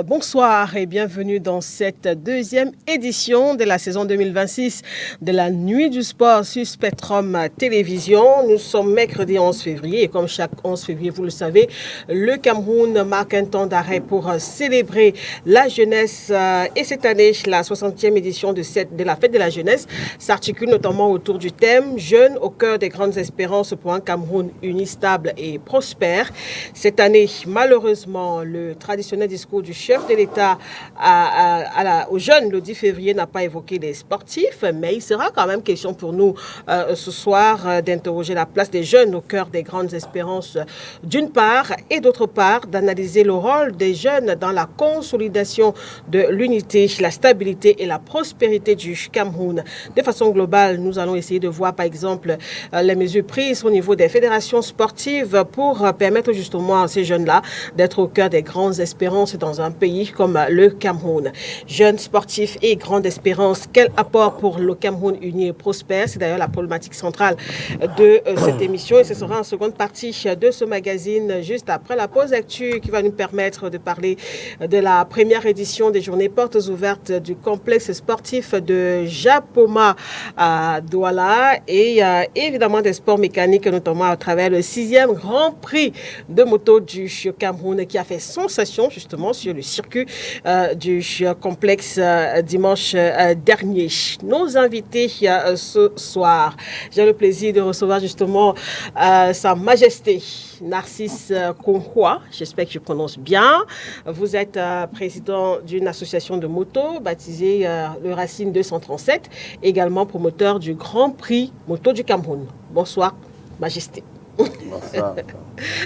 bonsoir et bienvenue dans cette deuxième édition de la saison 2026 de la Nuit du Sport sur Spectrum Télévision. Nous sommes mercredi 11 février et comme chaque 11 février, vous le savez, le Cameroun marque un temps d'arrêt pour célébrer la jeunesse et cette année, la 60e édition de la Fête de la Jeunesse s'articule notamment autour du thème « Jeunes au cœur des grandes espérances pour un Cameroun uni, stable et prospère ». Cette année, malheureusement, le traditionnel discours du chef de l'État aux jeunes le 10 février n'a pas évoqué les sportifs, mais il sera quand même question pour nous ce soir d'interroger la place des jeunes au cœur des grandes espérances d'une part et d'autre part d'analyser le rôle des jeunes dans la consolidation de l'unité, la stabilité et la prospérité du Cameroun. De façon globale, nous allons essayer de voir par exemple les mesures prises au niveau des fédérations sportives pour permettre justement à ces jeunes-là d'être au cœur des grandes espérances dans un pays comme le Cameroun. Jeunes sportifs et grandes espérances, quel apport pour le Cameroun uni et prospère? C'est d'ailleurs la problématique centrale de cette émission et ce sera en seconde partie de ce magazine juste après la pause actu qui va nous permettre de parler de la première édition des journées portes ouvertes du complexe sportif de Japoma à Douala et évidemment des sports mécaniques, notamment à travers le 6e Grand Prix de moto du Cameroun qui a fait sensation justement sur le circuit du complexe dimanche dernier. Nos invités ce soir, j'ai le plaisir de recevoir justement Sa Majesté Narcisse Konhwa, j'espère que je prononce bien. Vous êtes président d'une association de moto baptisée le Racine 237, également promoteur du Grand Prix moto du Cameroun. Bonsoir, Majesté. Bonsoir.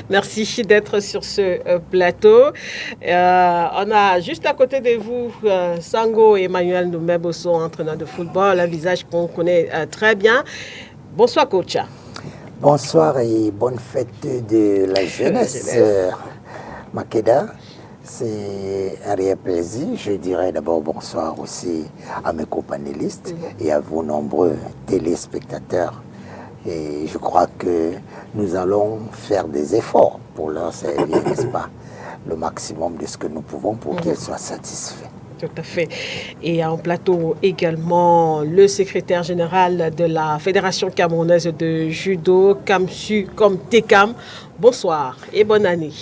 Merci d'être sur ce plateau. On a juste à côté de vous Sango et Emmanuel Noumebosso, entraîneurs de football, un visage qu'on connaît très bien. Bonsoir, coach. Bonsoir et bonne fête de la jeunesse, Makeda. C'est un réel plaisir. Je dirais d'abord bonsoir aussi à mes copanélistes et à vos nombreux téléspectateurs. Et je crois que nous allons faire des efforts pour leur servir, n'est-ce pas, le maximum de ce que nous pouvons pour qu'ils soient satisfaits. Tout à fait. Et en plateau également le secrétaire général de la Fédération camerounaise de judo, Kamsu comme Tekam. Bonsoir et bonne année.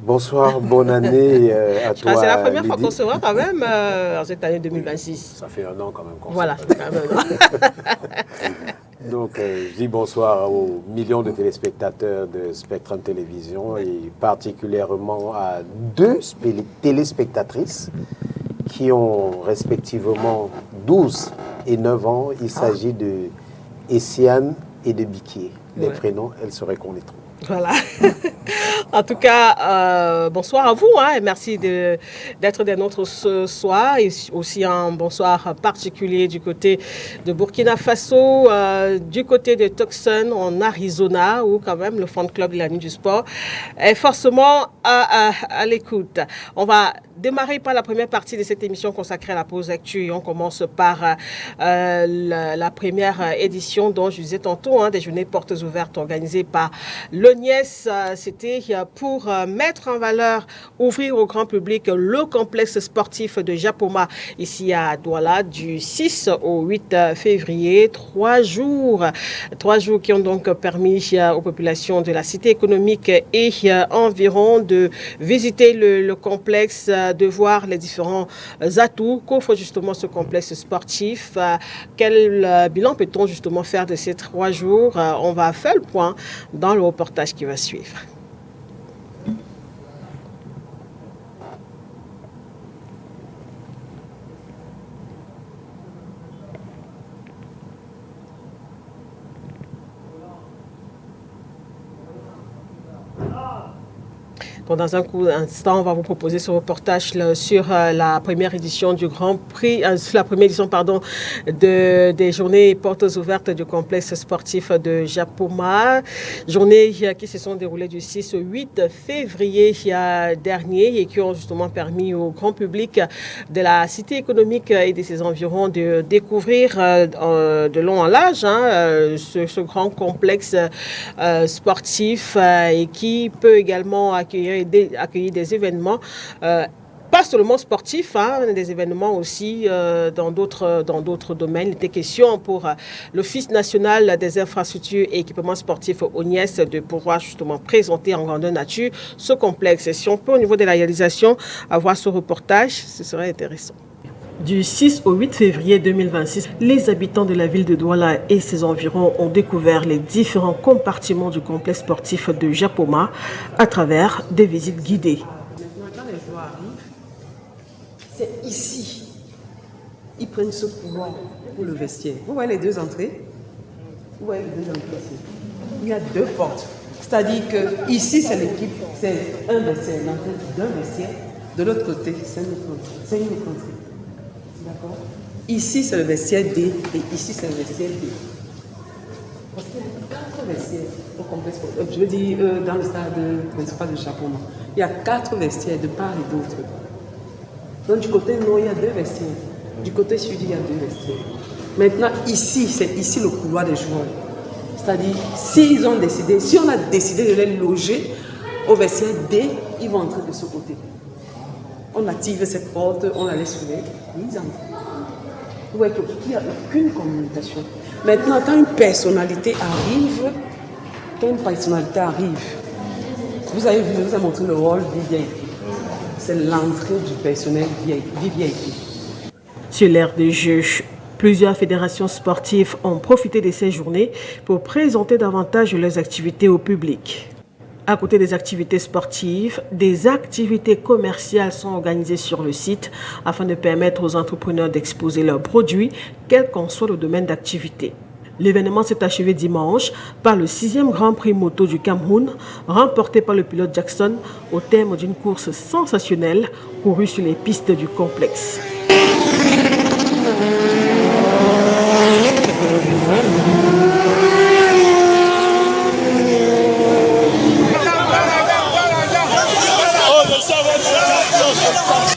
Bonsoir, bonne année à toi. C'est la première fois qu'on se voit quand même en cette année 2026. Ça fait un an quand même qu'on Voilà, se c'est quand même un an. Donc, je dis bonsoir aux millions de téléspectateurs de Spectrum Télévision et particulièrement à 2 téléspectatrices qui ont respectivement 12 et 9 ans. Il s'agit de Essiane et de Bikié. Les prénoms, elles se reconnaîtront. Voilà. En tout cas, bonsoir à vous et merci d'être des nôtres ce soir. Et aussi un bonsoir particulier du côté de Burkina Faso, du côté de Tucson en Arizona, où quand même le fan club de la Nuit du Sport est forcément à l'écoute. On va démarrer par la première partie de cette émission consacrée à la pause actu. On commence par la première édition dont je disais tantôt, des journées portes ouvertes organisées par l'ONIES. C'était pour mettre en valeur, ouvrir au grand public le complexe sportif de Japoma ici à Douala du 6 au 8 février. 3 jours qui ont donc permis aux populations de la cité économique et environ de visiter le complexe, de voir les différents atouts qu'offre justement ce complexe sportif. Quel bilan peut-on justement faire de ces 3 jours? On va faire le point dans le reportage qui va suivre. Dans un instant, on va vous proposer ce reportage sur la première édition du Grand Prix, la première édition, des journées portes ouvertes du complexe sportif de Japoma. Journées qui se sont déroulées du 6 au 8 février dernier et qui ont justement permis au grand public de la cité économique et de ses environs de découvrir de long en large ce grand complexe sportif et qui peut également accueillir des événements pas seulement sportifs, des événements aussi dans d'autres domaines. Il était question pour l'Office national des infrastructures et équipements sportifs ONIES de pouvoir justement présenter en grandeur nature ce complexe. Et si on peut au niveau de la réalisation avoir ce reportage, ce serait intéressant. Du 6 au 8 février 2026, les habitants de la ville de Douala et ses environs ont découvert les différents compartiments du complexe sportif de Japoma à travers des visites guidées. Maintenant, quand les joueurs arrivent, c'est ici. Ils prennent ce couloir pour le vestiaire. Vous voyez les deux entrées? Vous voyez les deux entrées ici. Il y a deux portes. C'est-à-dire que ici, c'est l'équipe, c'est un vestiaire, l'entrée d'un vestiaire. De l'autre côté, c'est une autre entrée. D'accord. Ici, c'est le vestiaire D et ici, c'est le vestiaire D. Parce qu'il y a 4 vestiaires au complexe. Je veux dire, dans le stade principal de Japoma. Il y a 4 vestiaires de part et d'autre. Donc, du côté nord, il y a 2 vestiaires. Du côté sud, il y a 2 vestiaires. Maintenant, ici, c'est ici le couloir des joueurs. C'est-à-dire, si on a décidé de les loger au vestiaire D, ils vont entrer de ce côté. On active cette porte, on la laisse ouverte, ils entrent. Vous voyez qu'il n'y a aucune communication. Maintenant, quand une personnalité arrive, vous avez vu, je vous ai montré le rôle VIP. C'est l'entrée du personnel VIP. Sur l'ère des Jeux, plusieurs fédérations sportives ont profité de ces journées pour présenter davantage leurs activités au public. À côté des activités sportives, des activités commerciales sont organisées sur le site afin de permettre aux entrepreneurs d'exposer leurs produits, quel qu'en soit le domaine d'activité. L'événement s'est achevé dimanche par le 6e Grand Prix moto du Cameroun, remporté par le pilote Jackson au terme d'une course sensationnelle courue sur les pistes du complexe.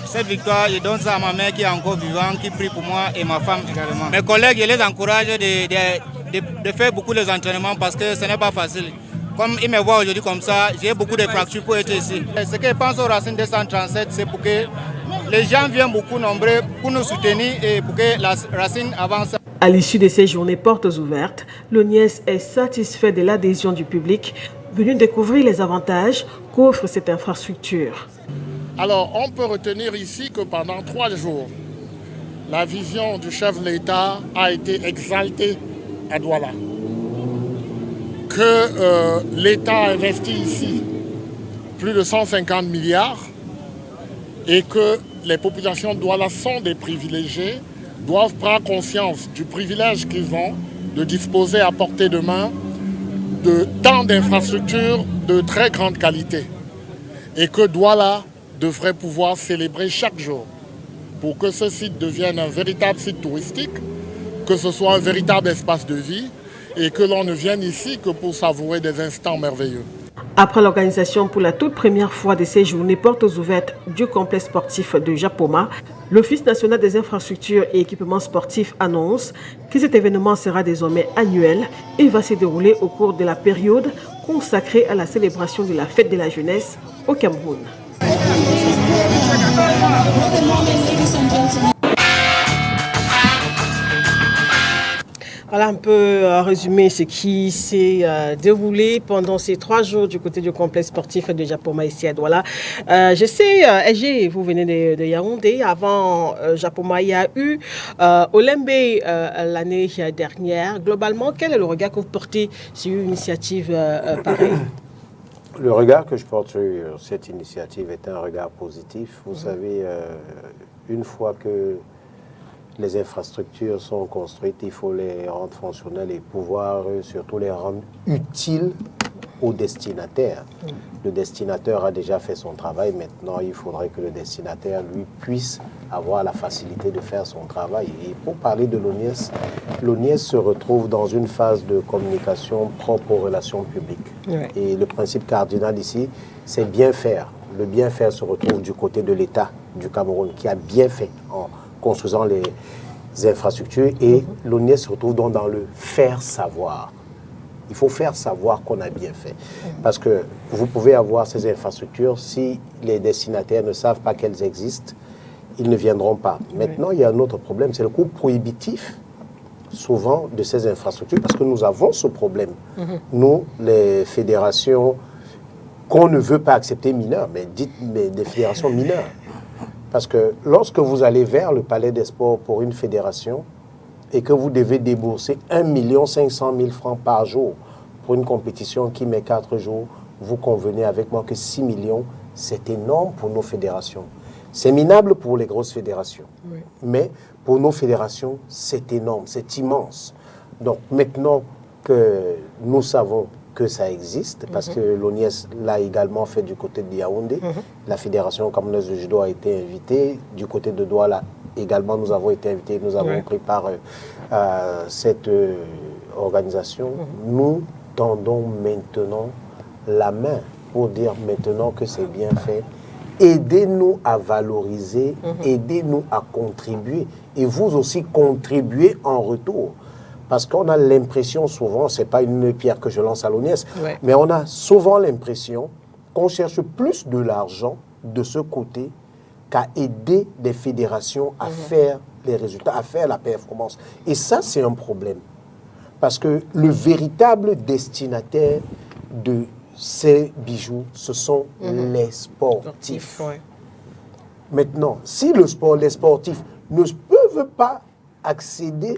Cette victoire, je donne ça à ma mère qui est encore vivante, qui prie pour moi et ma femme également. Mes collègues, je les encourage de faire beaucoup d'entraînements parce que ce n'est pas facile. Comme ils me voient aujourd'hui comme ça, j'ai beaucoup de fractures pour être ici. Ce que je pense aux Racines 237, c'est pour que les gens viennent beaucoup nombreux pour nous soutenir et pour que la Racine avance. À l'issue de ces journées portes ouvertes, l'ONIES est satisfait de l'adhésion du public venu découvrir les avantages qu'offre cette infrastructure. Alors, on peut retenir ici que pendant 3 jours, la vision du chef de l'État a été exaltée à Douala. Que l'État a investi ici plus de 150 milliards et que les populations de Douala sont des privilégiés, doivent prendre conscience du privilège qu'ils ont de disposer à portée de main de tant d'infrastructures de très grande qualité. Et que Douala devrait pouvoir célébrer chaque jour pour que ce site devienne un véritable site touristique, que ce soit un véritable espace de vie et que l'on ne vienne ici que pour savourer des instants merveilleux. Après l'organisation pour la toute première fois de ces journées portes ouvertes du complexe sportif de Japoma, l'Office national des infrastructures et équipements sportifs annonce que cet événement sera désormais annuel et va se dérouler au cours de la période consacrée à la célébration de la fête de la jeunesse au Cameroun. Voilà un peu résumé ce qui s'est déroulé pendant ces 3 jours du côté du complexe sportif de Japoma ici à Douala. Je sais, Ege, vous venez de Yaoundé. Avant Japoma, il y a eu Olembe l'année dernière. Globalement, quel est le regard que vous portez sur une initiative pareille? Le regard que je porte sur cette initiative est un regard positif. Vous savez, une fois que les infrastructures sont construites, il faut les rendre fonctionnelles et pouvoir surtout les rendre utiles au destinataire. Le destinataire a déjà fait son travail, maintenant il faudrait que le destinataire, lui, puisse avoir la facilité de faire son travail. Et pour parler de l'ONIES, l'ONIES se retrouve dans une phase de communication propre aux relations publiques. Ouais. Et le principe cardinal ici, c'est bien faire. Le bien faire se retrouve du côté de l'État du Cameroun, qui a bien fait en construisant les infrastructures, et l'ONIES se retrouve donc dans le faire savoir. Il faut faire savoir qu'on a bien fait. Parce que vous pouvez avoir ces infrastructures, si les destinataires ne savent pas qu'elles existent, ils ne viendront pas. Maintenant, il y a un autre problème, c'est le coût prohibitif, souvent, de ces infrastructures, parce que nous avons ce problème. Nous, les fédérations qu'on ne veut pas accepter mineures, mais des fédérations mineures. Parce que lorsque vous allez vers le Palais des Sports pour une fédération, et que vous devez débourser 1 500 000 francs par jour pour une compétition qui met 4 jours, vous convenez avec moi que 6 millions, c'est énorme pour nos fédérations. C'est minable pour les grosses fédérations, mais pour nos fédérations, c'est énorme, c'est immense. Donc maintenant que nous savons que ça existe, parce que l'ONIES l'a également fait du côté de Yaoundé, la Fédération camerounaise de judo a été invitée, du côté de Douala également, nous avons été invités, nous avons pris part à cette organisation. Nous tendons maintenant la main pour dire maintenant que c'est bien fait. Aidez-nous à valoriser, aidez-nous à contribuer. Et vous aussi contribuez en retour. Parce qu'on a l'impression souvent, ce n'est pas une pierre que je lance à l'ONIES, mais on a souvent l'impression qu'on cherche plus de l'argent de ce côté qu'à aider les fédérations à faire les résultats, à faire la performance. Et ça, c'est un problème. Parce que le véritable destinataire de ces bijoux, ce sont les sportifs. Maintenant, si les sportifs ne peuvent pas accéder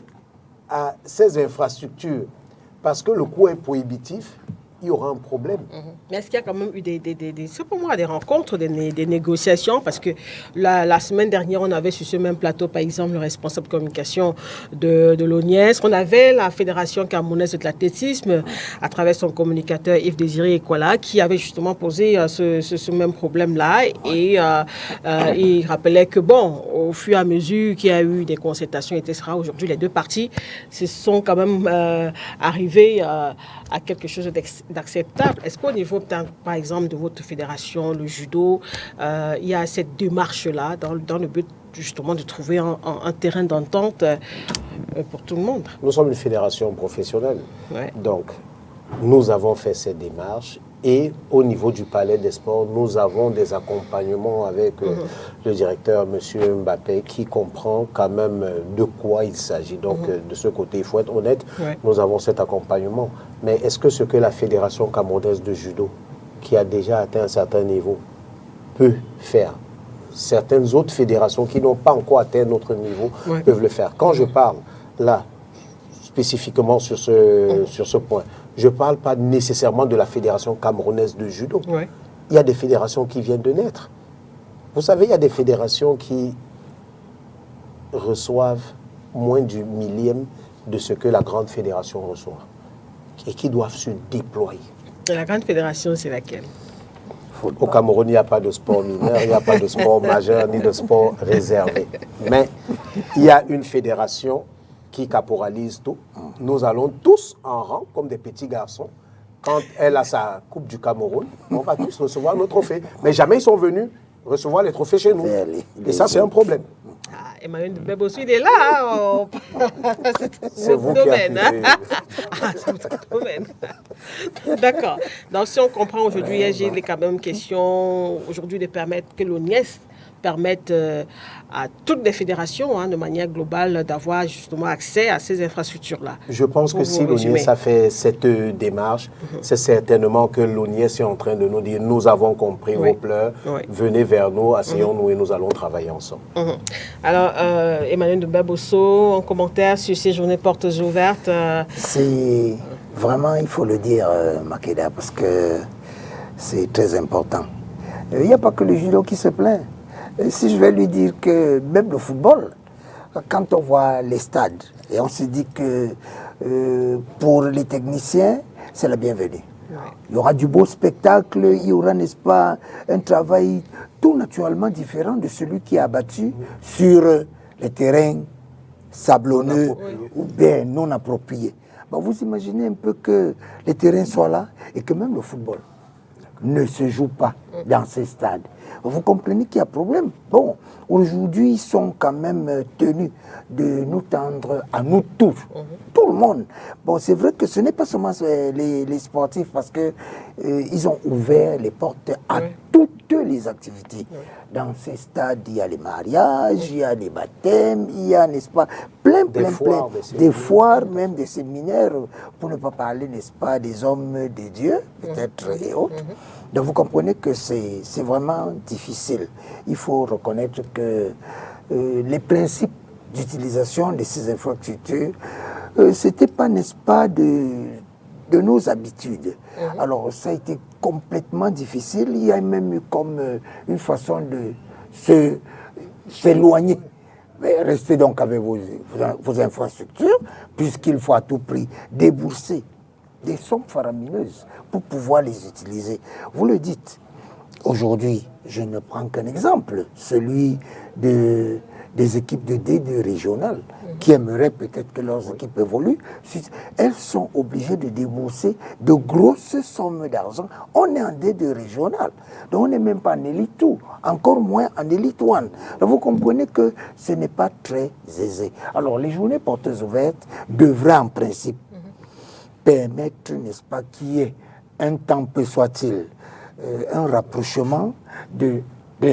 à ces infrastructures parce que le coût est prohibitif, il y aura un problème. Mais est-ce qu'il y a quand même eu c'est pour moi des rencontres, des négociations? Parce que la semaine dernière, on avait sur ce même plateau, par exemple, le responsable communication de l'ONIES. On avait la Fédération camerounaise de l'athlétisme, à travers son communicateur Yves-Désiré Ekwala, qui avait justement posé ce même problème-là. Et il rappelait que, bon, au fur et à mesure qu'il y a eu des concertations, etc., aujourd'hui, les deux parties se sont quand même arrivés à quelque chose d'acceptable. Est-ce qu'au niveau, par exemple, de votre fédération, le judo, il y a cette démarche-là dans le but justement de trouver un terrain d'entente pour tout le monde? Nous sommes une fédération professionnelle. Donc, nous avons fait cette démarche et au niveau du Palais des Sports, nous avons des accompagnements avec le directeur, M. Mbappé, qui comprend quand même de quoi il s'agit. Donc, de ce côté, il faut être honnête, nous avons cet accompagnement. Mais est-ce que ce que la Fédération camerounaise de judo, qui a déjà atteint un certain niveau, peut faire? Certaines autres fédérations qui n'ont pas encore atteint notre niveau peuvent le faire. Quand je parle, là, spécifiquement sur ce point, je ne parle pas nécessairement de la Fédération camerounaise de judo. Il y a des fédérations qui viennent de naître. Vous savez, il y a des fédérations qui reçoivent moins du millième de ce que la grande fédération reçoit et qui doivent se déployer. Et la grande fédération, c'est laquelle? Au Cameroun, il n'y a pas de sport mineur, il n'y a pas de sport majeur, ni de sport réservé. Mais il y a une fédération qui caporalise tout. Nous allons tous en rang, comme des petits garçons. Quand elle a sa Coupe du Cameroun, on va tous recevoir nos trophées. Mais jamais ils sont venus recevoir les trophées chez nous. Et ça, c'est un problème. Emmanuel Mbembe aussi, il est là. C'est vous qui avez... c'est votre domaine. D'accord. Donc, si on comprend aujourd'hui, j'ai quand même question aujourd'hui de permettre que l'ONIES permette à toutes les fédérations, de manière globale, d'avoir justement accès à ces infrastructures-là. Je pense que si l'ONIES a fait cette démarche, c'est certainement que l'ONIES est en train de nous dire, nous avons compris vos pleurs, venez vers nous, asseyons-nous et nous allons travailler ensemble. Alors, Emmanuel Mbembe-Osso, en commentaire sur ces journées portes ouvertes. C'est vraiment, il faut le dire, Makeda, parce que c'est très important. Il n'y a pas que le judo qui se plaint. Si je vais lui dire que même le football, quand on voit les stades, et on se dit que pour les techniciens, c'est la bienvenue. Il y aura du beau spectacle, il y aura, n'est-ce pas, un travail tout naturellement différent de celui qui est abattu sur les terrains sablonneux ou bien non appropriés. Bon, vous imaginez un peu que les terrains soient là et que même le football ne se joue pas dans ces stades. Vous comprenez qu'il y a problème. Bon, aujourd'hui, ils sont quand même tenus de nous tendre à nous tous, tout le monde. Bon, c'est vrai que ce n'est pas seulement les sportifs, parce que ils ont ouvert les portes à toutes les activités. Dans ces stades, il y a les mariages, il y a les baptêmes, il y a, n'est-ce pas, plein, des foires, même des séminaires, pour ne pas parler, n'est-ce pas, des hommes de Dieu, peut-être, et autres. Donc vous comprenez que c'est vraiment difficile. Il faut reconnaître que les principes d'utilisation de ces infrastructures, c'était pas, n'est-ce pas, de nos habitudes. Alors ça a été complètement difficile. Il y a même eu comme une façon de s'éloigner. Mais restez donc avec vos infrastructures, puisqu'il faut à tout prix débourser des sommes faramineuses pour pouvoir les utiliser. Vous le dites, aujourd'hui, je ne prends qu'un exemple, celui des équipes de D2 régionales qui aimeraient peut-être que leurs équipes évoluent. Elles sont obligées de débourser de grosses sommes d'argent. On est en D2 régional, donc on n'est même pas en élite 2, encore moins en élite 1. Donc vous comprenez que ce n'est pas très aisé. Alors les journées portes ouvertes devraient en principe permettre, n'est-ce pas, qu'il y ait un temps peu soit-il, un rapprochement des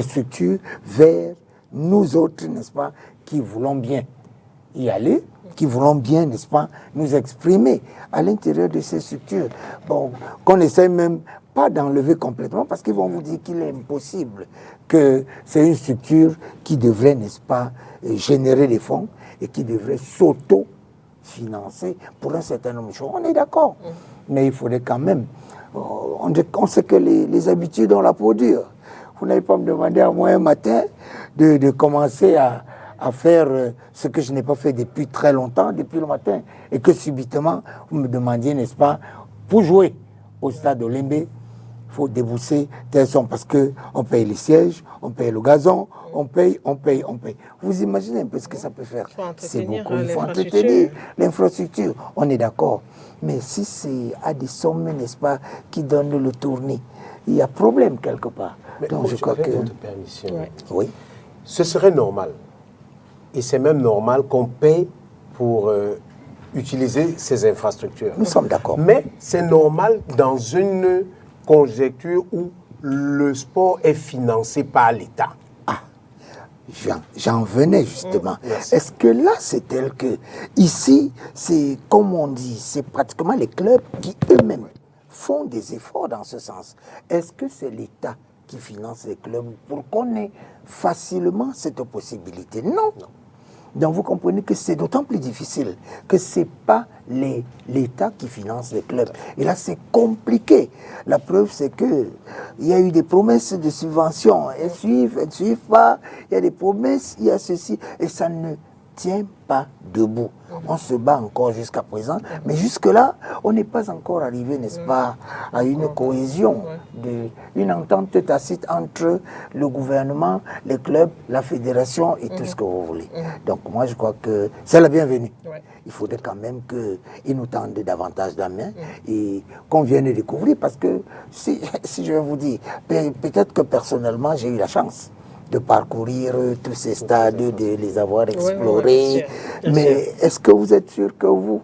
structures vers nous autres, n'est-ce pas, qui voulons bien y aller, qui voulons bien, n'est-ce pas, nous exprimer à l'intérieur de ces structures. Bon, qu'on essaie même pas d'enlever complètement, parce qu'ils vont vous dire qu'il est impossible, que c'est une structure qui devrait, n'est-ce pas, générer des fonds et qui devrait s'auto-financer pour un certain nombre de choses. On est d'accord, mais il faudrait quand même, on sait que les habitudes ont la peau dure. Vous n'allez pas me demander à moi un matin de commencer à faire ce que je n'ai pas fait depuis très longtemps, depuis le matin, et que subitement, vous me demandiez, n'est-ce pas, pour jouer au stade Olembe, il faut débourser telle somme parce qu'on paye les sièges, on paye le gazon, on paye. Vous imaginez un peu ce que ça peut faire. C'est beaucoup, il faut entretenir l'infrastructure, on est d'accord. Mais si c'est à des sommes, n'est-ce pas, qui donnent le tournis, il y a problème quelque part. Mais donc je crois que... votre permission. Oui. Ce serait normal. Et c'est même normal qu'on paye pour utiliser ces infrastructures. Nous sommes d'accord. Mais c'est normal dans une conjecture où le sport est financé par l'État. Ah, j'en venais justement. Est-ce que là, c'est tel que... Ici, c'est comme on dit, c'est pratiquement les clubs qui eux-mêmes font des efforts dans ce sens. Est-ce que c'est l'État qui finance les clubs pour qu'on ait facilement cette possibilité? Non. Donc vous comprenez que c'est d'autant plus difficile que ce n'est pas l'État qui finance les clubs. Et là, c'est compliqué. La preuve, c'est qu'il y a eu des promesses de subventions. Elles ne suivent pas. Il y a des promesses, il y a ceci. Et ça ne tient pas debout. On se bat encore jusqu'à présent. Mais jusque-là, on n'est pas encore arrivé, n'est-ce pas, à une cohésion, une entente tacite entre le gouvernement, les clubs, la fédération et tout ce que vous voulez. Donc moi, je crois que c'est la bienvenue. Il faudrait quand même qu'ils nous tendent davantage la main et qu'on vienne découvrir. Parce que, si je vais vous dire, peut-être que personnellement, j'ai eu la chance de parcourir tous ces stades, de les avoir explorés. Mais est-ce que vous êtes sûr que vous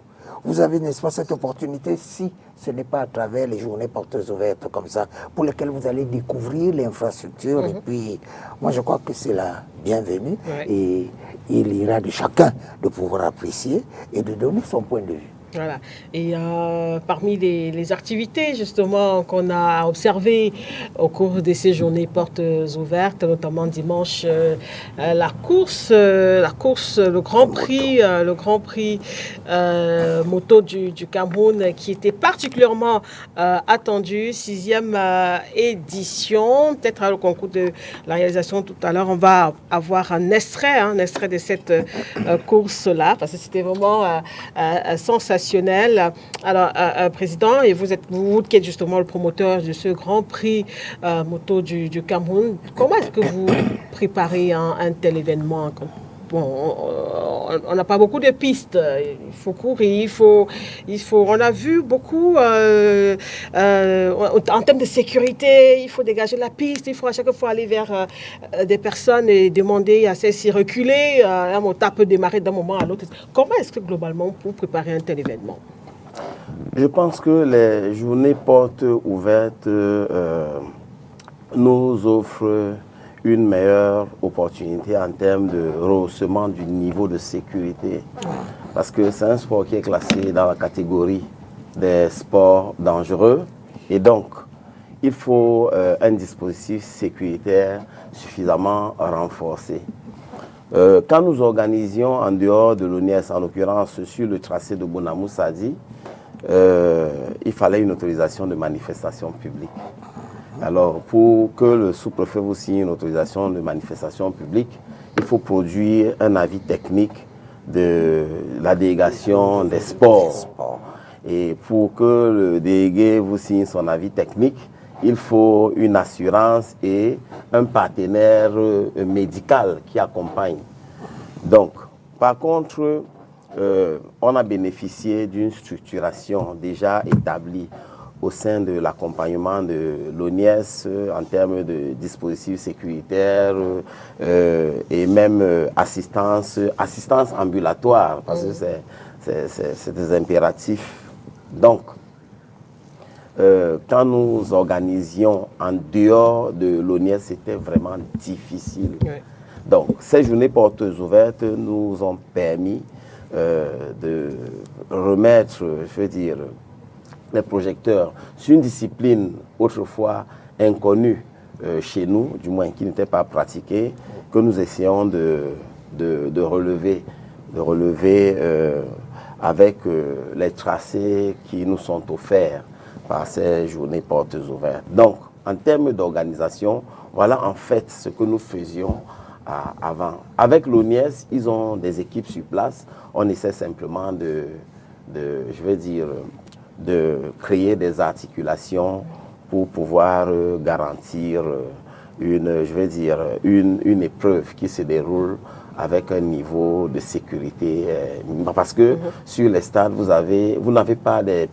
avez, n'est-ce pas, cette opportunité, si ce n'est pas à travers les journées portes ouvertes comme ça, pour lesquelles vous allez découvrir l'infrastructure. Et puis, moi, je crois que c'est la bienvenue. Et il ira de chacun de pouvoir apprécier et de donner son point de vue. Voilà. Et parmi les activités justement qu'on a observées au cours de ces journées portes ouvertes, notamment dimanche, la course, le Grand Prix moto du Cameroun qui était particulièrement attendu, 6e édition. Peut-être à le concours de la réalisation tout à l'heure, on va avoir un extrait de cette course-là, parce que c'était vraiment sensationnel. Alors, Président, et vous qui êtes justement le promoteur de ce Grand Prix moto du Cameroun, comment est-ce que vous préparez un tel événement? Bon, on n'a pas beaucoup de pistes. Il faut courir, on a vu beaucoup en termes de sécurité, il faut dégager la piste, il faut à chaque fois aller vers des personnes et demander à celles-ci reculer. Un motard peut démarrer d'un moment à l'autre. Comment est-ce que globalement vous préparez un tel événement? Je pense que les journées portes ouvertes nous offrent une meilleure opportunité en termes de rehaussement du niveau de sécurité. Parce que c'est un sport qui est classé dans la catégorie des sports dangereux. Et donc, il faut un dispositif sécuritaire suffisamment renforcé. Quand nous organisions en dehors de l'ONIES, en l'occurrence sur le tracé de Bonamou-Sadi, il fallait une autorisation de manifestation publique. Alors, pour que le sous-préfet vous signe une autorisation de manifestation publique, il faut produire un avis technique de la délégation des sports. Et pour que le délégué vous signe son avis technique, il faut une assurance et un partenaire médical qui accompagne. Donc, par contre, on a bénéficié d'une structuration déjà établie au sein de l'accompagnement de l'ONIES en termes de dispositifs sécuritaires et même assistance ambulatoire, parce que c'est des impératifs. Donc, quand nous organisions en dehors de l'ONIES, c'était vraiment difficile. Oui. Donc, ces journées portes ouvertes nous ont permis de remettre, je veux dire, les projecteurs sur une discipline autrefois inconnue chez nous, du moins qui n'était pas pratiquée, que nous essayons de relever avec les tracés qui nous sont offerts par ces journées portes ouvertes. Donc, en termes d'organisation, voilà en fait ce que nous faisions avant. Avec l'ONIES, ils ont des équipes sur place. On essaie simplement de créer des articulations pour pouvoir garantir une épreuve qui se déroule avec un niveau de sécurité. Parce que sur les stades, vous n'avez pas les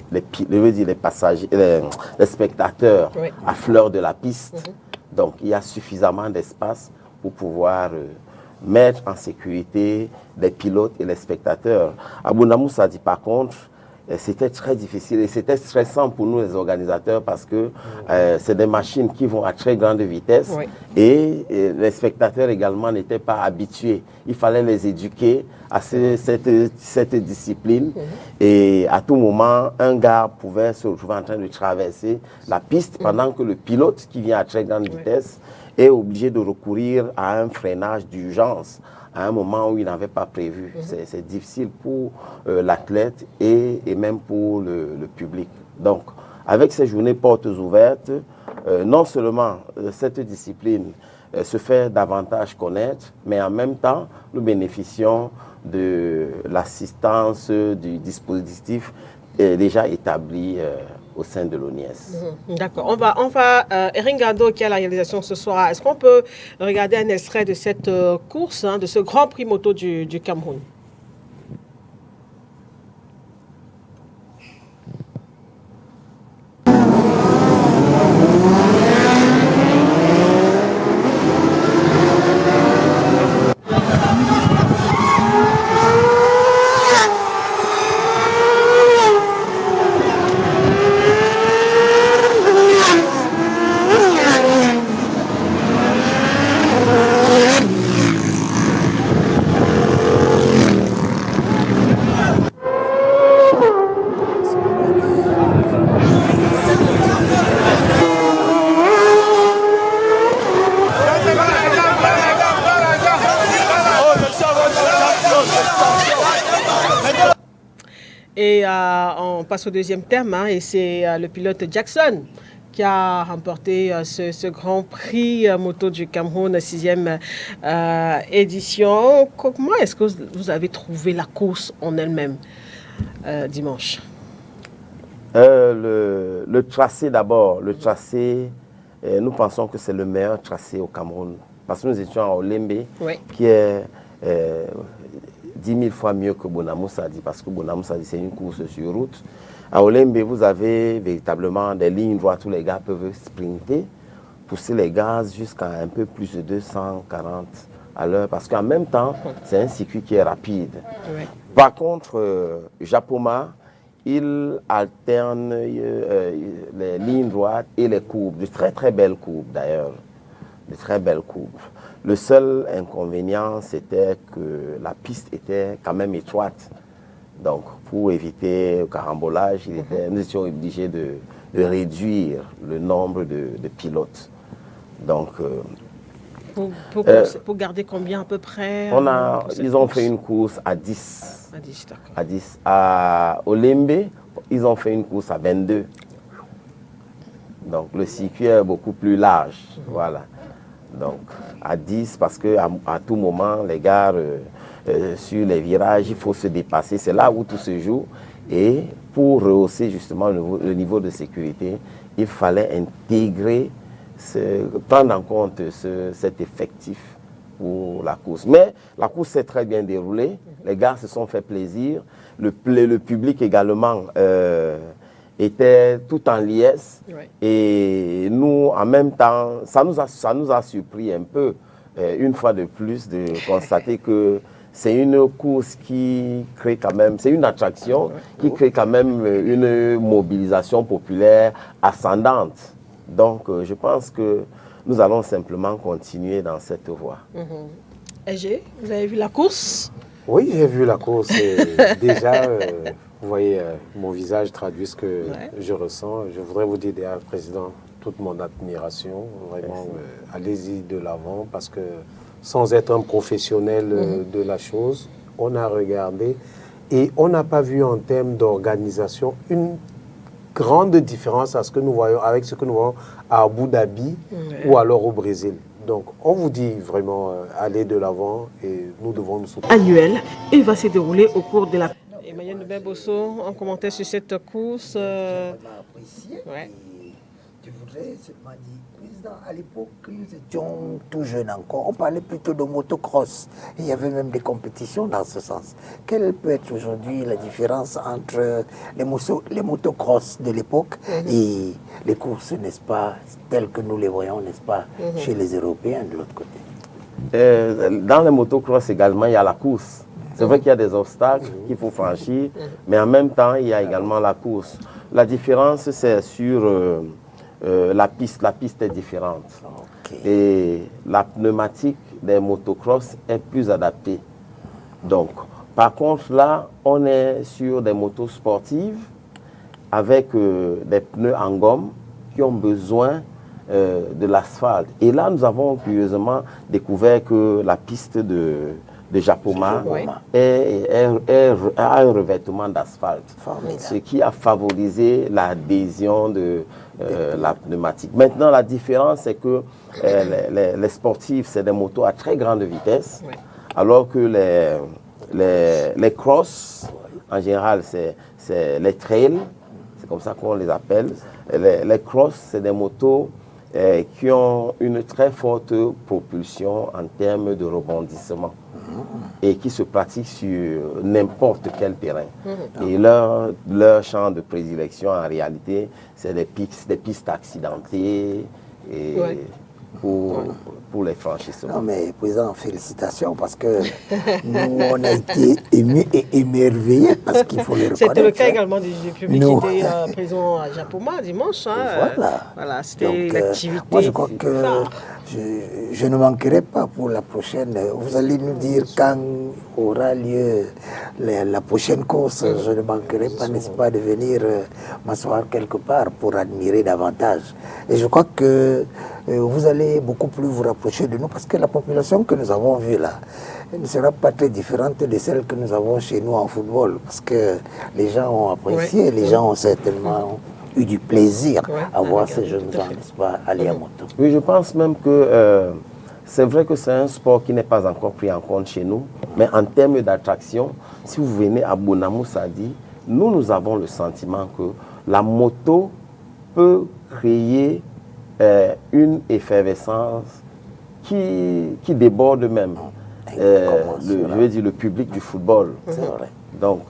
passagers, les spectateurs à fleur de la piste. Donc, il y a suffisamment d'espace pour pouvoir mettre en sécurité les pilotes et les spectateurs. À Bonamou-Sadi, par contre, c'était très difficile et c'était stressant pour nous les organisateurs parce que c'est des machines qui vont à très grande vitesse et les spectateurs également n'étaient pas habitués. Il fallait les éduquer à cette discipline et à tout moment, un gars pouvait se retrouver en train de traverser la piste pendant que le pilote qui vient à très grande vitesse est obligé de recourir à un freinage d'urgence à un moment où il n'avait pas prévu. C'est difficile pour l'athlète et même pour le public. Donc, avec ces journées portes ouvertes, non seulement cette discipline se fait davantage connaître, mais en même temps, nous bénéficions de l'assistance du dispositif déjà établi au sein de l'ONIES. D'accord. On va Erin Gado qui a la réalisation ce soir. Est-ce qu'on peut regarder un extrait de cette course, de ce Grand Prix moto du Cameroun? Et on passe au deuxième thème, et c'est le pilote Jackson qui a remporté ce Grand Prix moto du Cameroun, 6e édition. Comment est-ce que vous avez trouvé la course en elle-même dimanche? Le tracé d'abord, nous pensons que c'est le meilleur tracé au Cameroun. Parce que nous étions à Olembe, qui est 10 000 fois mieux que Bonamou Sadi, parce que Bonamou Sadi, c'est une course sur route. À Olembe, vous avez véritablement des lignes droites où les gars peuvent sprinter, pousser les gaz jusqu'à un peu plus de 240 à l'heure, parce qu'en même temps, c'est un circuit qui est rapide. Ouais. Par contre, Japoma, il alterne les lignes droites et les courbes, de très très belles courbes d'ailleurs, de très belles courbes. Le seul inconvénient, c'était que la piste était quand même étroite. Donc, pour éviter le carambolage, nous étions obligés de réduire le nombre de pilotes. Donc, pour garder combien à peu près ils ont fait une course à 10. À 10, d'accord. À 10. À Olembe, ils ont fait une course à 22. Donc, le circuit est beaucoup plus large. Voilà. Donc, à 10, parce qu'à tout moment, les gars, sur les virages, il faut se dépasser. C'est là où tout se joue. Et pour rehausser justement le niveau de sécurité, il fallait intégrer, prendre en compte cet effectif pour la course. Mais la course s'est très bien déroulée. Les gars se sont fait plaisir. Le public également était tout en liesse. Ouais. Et nous, en même temps, ça nous a surpris un peu, une fois de plus, de constater que c'est une course qui crée quand même, c'est une attraction qui crée quand même une mobilisation populaire ascendante. Donc, je pense que nous allons simplement continuer dans cette voie. Égé, vous avez vu la course? Oui, j'ai vu la course. Déjà, vous voyez, mon visage traduit ce que je ressens. Je voudrais vous dire, déjà, Président, toute mon admiration. Vraiment, allez-y de l'avant, parce que sans être un professionnel de la chose, on a regardé et on n'a pas vu en termes d'organisation une grande différence à ce que nous voyons, avec ce que nous voyons à Abu Dhabi ou alors au Brésil. Donc, on vous dit vraiment, allez de l'avant et nous devons nous soutenir. Annuel, il va se dérouler au cours de la... Emmanuel Bosso, un commentaire sur cette course. Ouais. Je voudrais seulement dire, Président, à l'époque, nous étions tout jeunes encore. On parlait plutôt de motocross. Il y avait même des compétitions dans ce sens. Quelle peut être aujourd'hui la différence entre les motocross de l'époque et les courses, n'est-ce pas, telles que nous les voyons, n'est-ce pas, chez les Européens de l'autre côté? Dans les motocross également, il y a la course. C'est vrai qu'il y a des obstacles qu'il faut franchir, mais en même temps, il y a également la course. La différence, c'est sur la piste. La piste est différente. Okay. Et la pneumatique des motocross est plus adaptée. Donc, par contre, là, on est sur des motos sportives avec des pneus en gomme qui ont besoin de l'asphalte. Et là, nous avons curieusement découvert que la piste de Japoma a un revêtement d'asphalte, ce qui a favorisé l'adhésion de la pneumatique. Maintenant, la différence, c'est que les sportifs, c'est des motos à très grande vitesse, alors que les cross, en général, c'est les trails, c'est comme ça qu'on les appelle. Les cross, c'est des motos qui ont une très forte propulsion en termes de rebondissement et qui se pratiquent sur n'importe quel terrain. Et leur champ de prédilection, en réalité, c'est des pistes accidentées et pour les franchissements. Non mais, Président, félicitations, parce que nous, on a été émus et émerveillés, parce qu'il faut le reconnaître. C'était le cas également du public qui était présent à Japoma dimanche. Voilà, c'était l'activité. Moi, je crois que je ne manquerai pas pour la prochaine. Vous allez nous dire quand aura lieu la prochaine course. Je ne manquerai pas, n'est-ce pas, de venir m'asseoir quelque part pour admirer davantage. Et je crois que vous allez beaucoup plus vous rapprocher de nous, parce que la population que nous avons vue là ne sera pas très différente de celle que nous avons chez nous en football, parce que les gens ont apprécié, les gens ont certainement eu du plaisir à voir ces jeunes gens, n'est-ce pas, aller à moto. Oui, je pense même que c'est vrai que c'est un sport qui n'est pas encore pris en compte chez nous, mais en termes d'attraction, si vous venez à Bonamou Sadi, nous avons le sentiment que la moto peut créer une effervescence qui déborde même. le public du football. C'est vrai. Donc,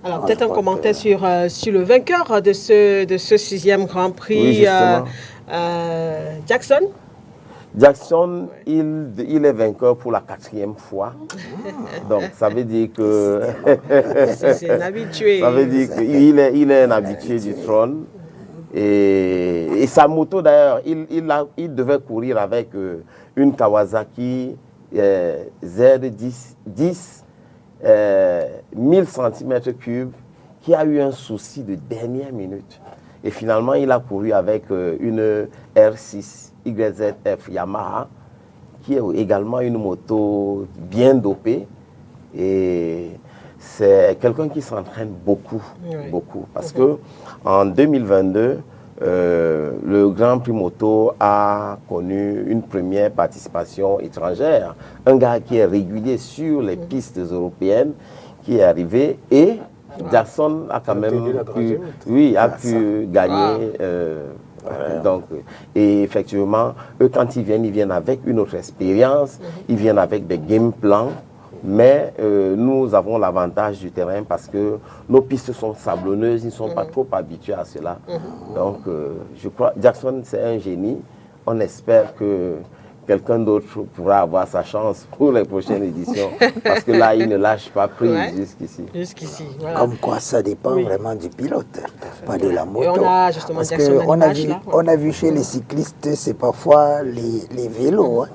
Alors, Ah, peut-être je un crois commentaire que- sur le vainqueur de ce 6e Grand Prix, Oui, justement. Jackson. Jackson, il est vainqueur pour la 4e fois. Donc, ça veut dire que... C'est un habitué. Ça veut dire qu'il est un habitué du trône. Et sa moto, d'ailleurs, il devait courir avec une Kawasaki Z10 1000 cm3 qui a eu un souci de dernière minute. Et finalement, il a couru avec une R6 YZF Yamaha, qui est également une moto bien dopée. Et c'est quelqu'un qui s'entraîne beaucoup, beaucoup. Parce que en 2022, le Grand Prix Moto a connu une première participation étrangère. Un gars qui est régulier sur les pistes européennes, qui est arrivé et Jackson a quand même pu gagner. Donc, et effectivement, eux, quand ils viennent avec une autre expérience, ils viennent avec des game plans. Mais nous avons l'avantage du terrain parce que nos pistes sont sablonneuses, ils ne sont pas trop habitués à cela. Donc, je crois Jackson, c'est un génie. On espère que quelqu'un d'autre pourra avoir sa chance pour les prochaines éditions. Parce que là, il ne lâche pas prise jusqu'ici. Jusqu'ici, voilà. Comme quoi, ça dépend vraiment du pilote, pas de la moto. Et on a justement Parce Jackson à qu'on l'image, là. on a vu chez les cyclistes, c'est parfois les vélos. Hein.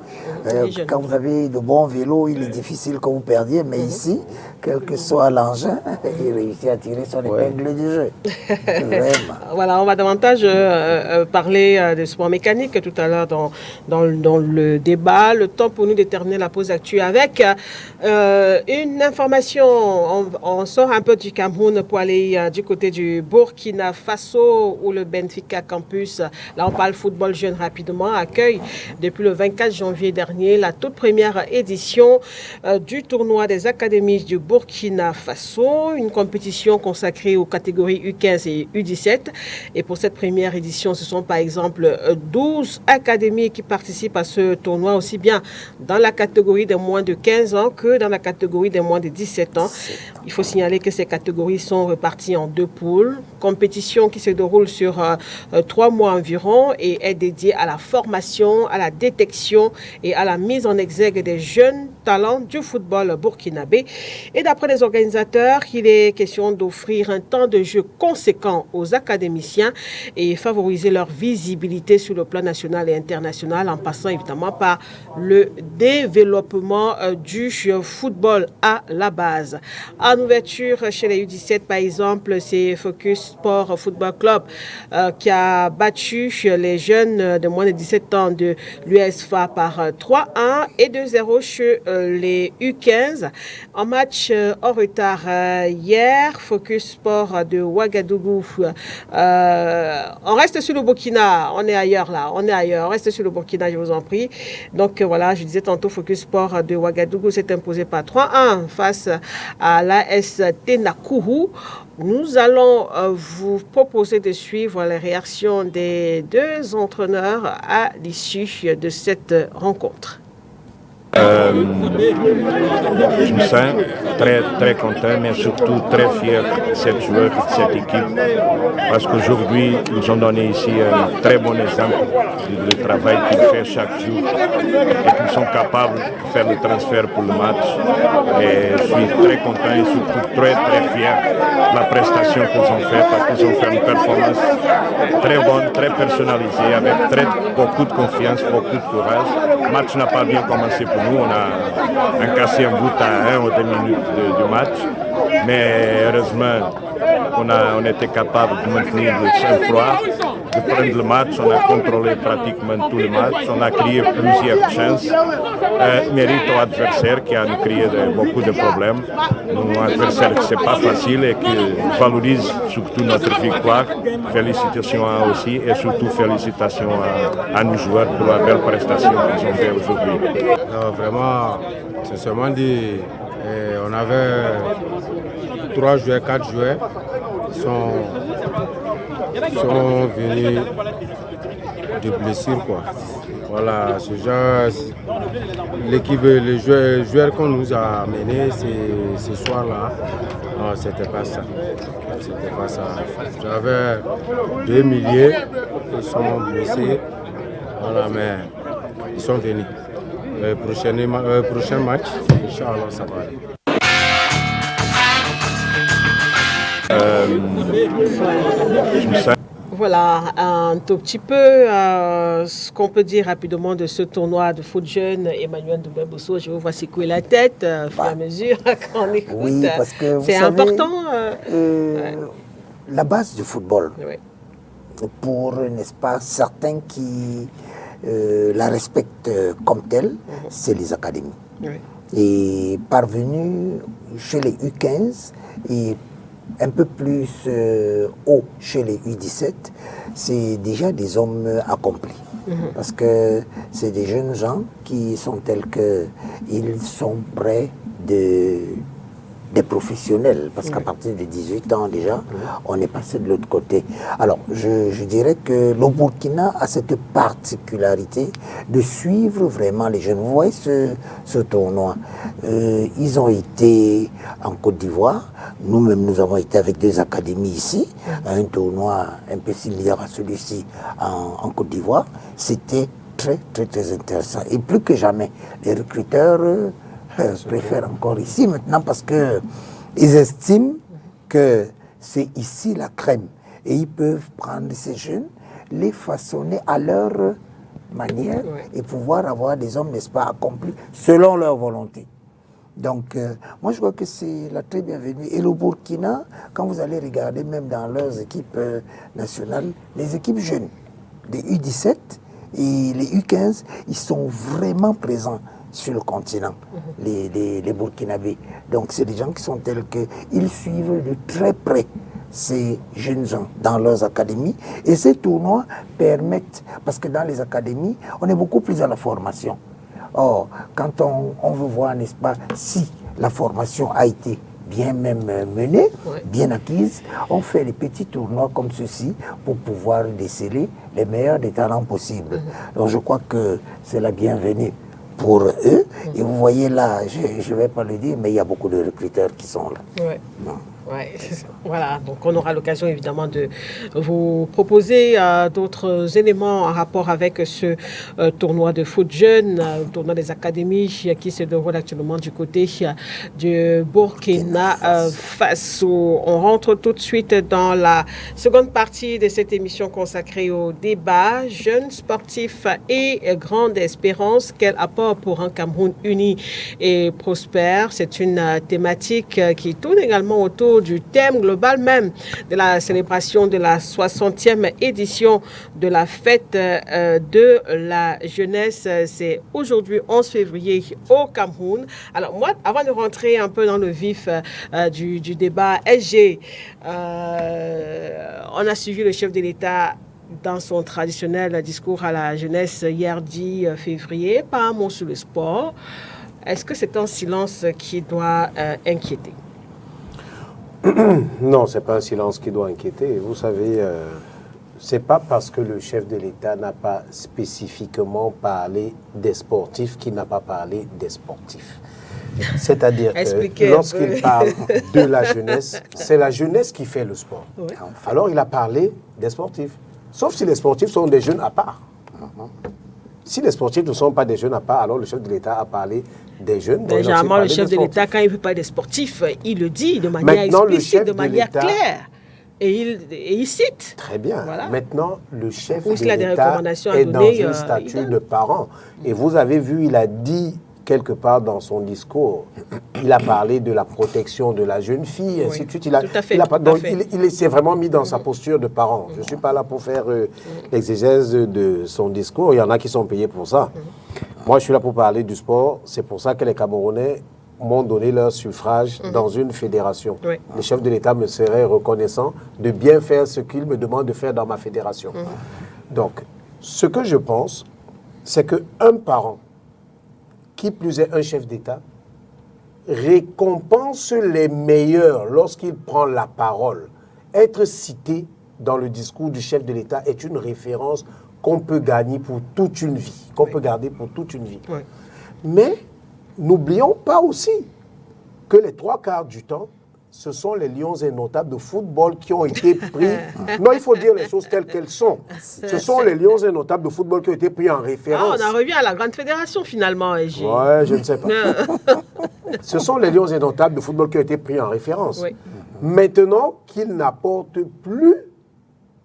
Les jeunes. Quand vous avez de bons vélos, il est difficile que vous perdiez, mais ici, quel que soit l'engin, il réussit à tirer son épingle du jeu. Vraiment. Voilà, on va davantage parler de sport mécanique tout à l'heure dans le débat. Le temps pour nous de terminer la pause actuelle avec une information. On sort un peu du Cameroun pour aller du côté du Burkina Faso où le Benfica Campus, là on parle football jeune rapidement, accueille depuis le 24 janvier dernier la toute première édition du tournoi des académies du Burkina Faso, une compétition consacrée aux catégories U15 et U17. Et pour cette première édition, ce sont par exemple 12 académies qui participent à ce tournoi, aussi bien dans la catégorie des moins de 15 ans que dans la catégorie des moins de 17 ans. Il faut signaler que ces catégories sont réparties en 2 poules. Compétition qui se déroule sur 3 mois environ et est dédiée à la formation, à la détection et à la mise en exergue des jeunes talents du football burkinabé. Et d'après les organisateurs, il est question d'offrir un temps de jeu conséquent aux académiciens et favoriser leur visibilité sur le plan national et international en passant évidemment par le développement du football à la base. En ouverture chez les U17 par exemple, c'est Focus Sport Football Club qui a battu les jeunes de moins de 17 ans de l'USFA par 3-1 et 2-0 chez les U15. En match en retard hier, Focus Sport de Ouagadougou. On reste sur le Burkina, on est ailleurs là, on reste sur le Burkina, je vous en prie. Donc voilà, je disais tantôt, Focus Sport de Ouagadougou s'est imposé par 3-1 face à l'AS Tenakourou. Nous allons vous proposer de suivre les réactions des 2 entraîneurs à l'issue de cette rencontre. Je me sens très, très content, mais surtout très fier de cette joueur, de cette équipe, parce qu'aujourd'hui, ils ont donné ici un très bon exemple du travail qu'ils font chaque jour et qu'ils sont capables de faire le transfert pour le match. Et je suis très content et surtout très, très fier de la prestation qu'ils ont faite, parce qu'ils ont fait une performance très bonne, très personnalisée, avec beaucoup de confiance, beaucoup de courage. Le match n'a pas bien commencé pour nous, on a encaissé un but à 1 ou 2 minutes du match, mais heureusement on était capable de maintenir le sang-froid, de prendre le match, on a contrôlé pratiquement tout le match, on a créé plusieurs chances, mérite au adversaire qui a créé beaucoup de problèmes, un adversaire qui c'est pas facile et qui valorise surtout notre victoire. Félicitations à eux aussi et surtout félicitations à nos joueurs pour la belle prestation qu'ils ont fait aujourd'hui. Vraiment, c'est seulement dit, on avait 3 joueurs, 4 joueurs sont venus de blessures, quoi. Voilà, ce genre, l'équipe, les joueurs qu'on nous a amenés ce soir-là, non, c'était pas ça. C'était pas ça. J'avais 2 milliers, ils sont blessés, voilà, mais ils sont venus. Le prochain match, Inch'Allah, ça va aller. Voilà un tout petit peu ce qu'on peut dire rapidement de ce tournoi de foot jeune. Emmanuel Doumbé-Bosso, je vous vois secouer la tête au fur et à mesure quand on écoute. Oui, parce que c'est important. La base du football, Oui. pour, n'est-ce pas, certains qui la respectent comme telle, c'est les académies. Oui. Et parvenu chez les U15 et un peu plus haut chez les U17, c'est déjà des hommes accomplis. Parce que c'est des jeunes gens qui sont tels qu'ils sont près des professionnels, parce qu'à partir de 18 ans déjà, on est passé de l'autre côté. Alors, je dirais que le Burkina a cette particularité de suivre vraiment les jeunes. Vous voyez ce tournoi, ils ont été en Côte d'Ivoire, nous-mêmes nous avons été avec 2 académies ici, un tournoi un peu similaire à celui-ci en Côte d'Ivoire. C'était très intéressant. Et plus que jamais, les recruteurs préfèrent encore ici maintenant parce qu'ils estiment que c'est ici la crème. Et ils peuvent prendre ces jeunes, les façonner à leur manière et pouvoir avoir des hommes, n'est-ce pas, accomplis selon leur volonté. Donc, moi, je crois que c'est la très bienvenue. Et le Burkina, quand vous allez regarder même dans leurs équipes nationales, les équipes jeunes, les U17 et les U15, ils sont vraiment présents sur le continent, les Burkinabés. Donc, c'est des gens qui sont tels qu'ils suivent de très près ces jeunes gens dans leurs académies. Et ces tournois permettent, parce que dans les académies, on est beaucoup plus à la formation. Or, quand on veut voir, n'est-ce pas, si la formation a été bien même menée, bien acquise, on fait des petits tournois comme ceci pour pouvoir déceler les meilleurs des talents possibles. Donc, je crois que c'est la bienvenue pour eux. Et vous voyez là, je ne vais pas le dire, mais il y a beaucoup de recruteurs qui sont là. Ouais. Ouais. Voilà, donc on aura l'occasion évidemment de vous proposer d'autres éléments en rapport avec ce tournoi de foot jeune, tournoi des académies qui se déroule actuellement du côté du Burkina Faso. On rentre tout de suite dans la seconde partie de cette émission consacrée au débat jeunes sportifs et grande espérance. Quel apport pour un Cameroun uni et prospère? C'est une thématique qui tourne également autour du thème global même de la célébration de la 60e édition de la fête de la jeunesse. C'est aujourd'hui 11 février au Cameroun. Alors moi, avant de rentrer un peu dans le vif du débat SG, on a suivi le chef de l'État dans son traditionnel discours à la jeunesse hier 10 février, pas un mot sur le sport. Est-ce que c'est un silence qui doit inquiéter? Non, ce n'est pas un silence qui doit inquiéter. Vous savez, ce n'est pas parce que le chef de l'État n'a pas spécifiquement parlé des sportifs qu'il n'a pas parlé des sportifs. C'est-à-dire que lorsqu'il parle de la jeunesse, c'est la jeunesse qui fait le sport. Oui. Alors il a parlé des sportifs. Sauf si les sportifs sont des jeunes à part. Si les sportifs ne sont pas des jeunes à part, alors le chef de l'État a parlé des jeunes. Généralement, le chef de l'État, quand il ne veut pas des sportifs, il le dit de manière explicite, de manière claire. Et il cite. Très bien. Voilà. Maintenant, le chef de l'État est dans un statut de parent. Et vous avez vu, il a dit quelque part dans son discours, il a parlé de la protection de la jeune fille, et ainsi de suite. Il s'est vraiment mis dans sa posture de parent. Je ne suis pas là pour faire l'exégèse de son discours. Il y en a qui sont payés pour ça. Moi, je suis là pour parler du sport. C'est pour ça que les Camerounais m'ont donné leur suffrage dans une fédération. Oui. Le chef de l'État me serait reconnaissant de bien faire ce qu'il me demande de faire dans ma fédération. Donc, ce que je pense, c'est qu'un parent, qui plus est un chef d'État, récompense les meilleurs lorsqu'il prend la parole. Être cité dans le discours du chef de l'État est une référence qu'on peut gagner pour toute une vie, qu'on peut garder pour toute une vie. Oui. Mais n'oublions pas aussi que les 3/4 du temps, ce sont les lions indomptables de football qui ont été pris. Non, il faut dire les choses telles qu'elles sont. Ce sont les lions indomptables de football qui ont été pris en référence. on en revient à la grande fédération finalement. Ouais, je ne sais pas. Ce sont les lions indomptables de football qui ont été pris en référence. Oui. Maintenant qu'ils n'apportent plus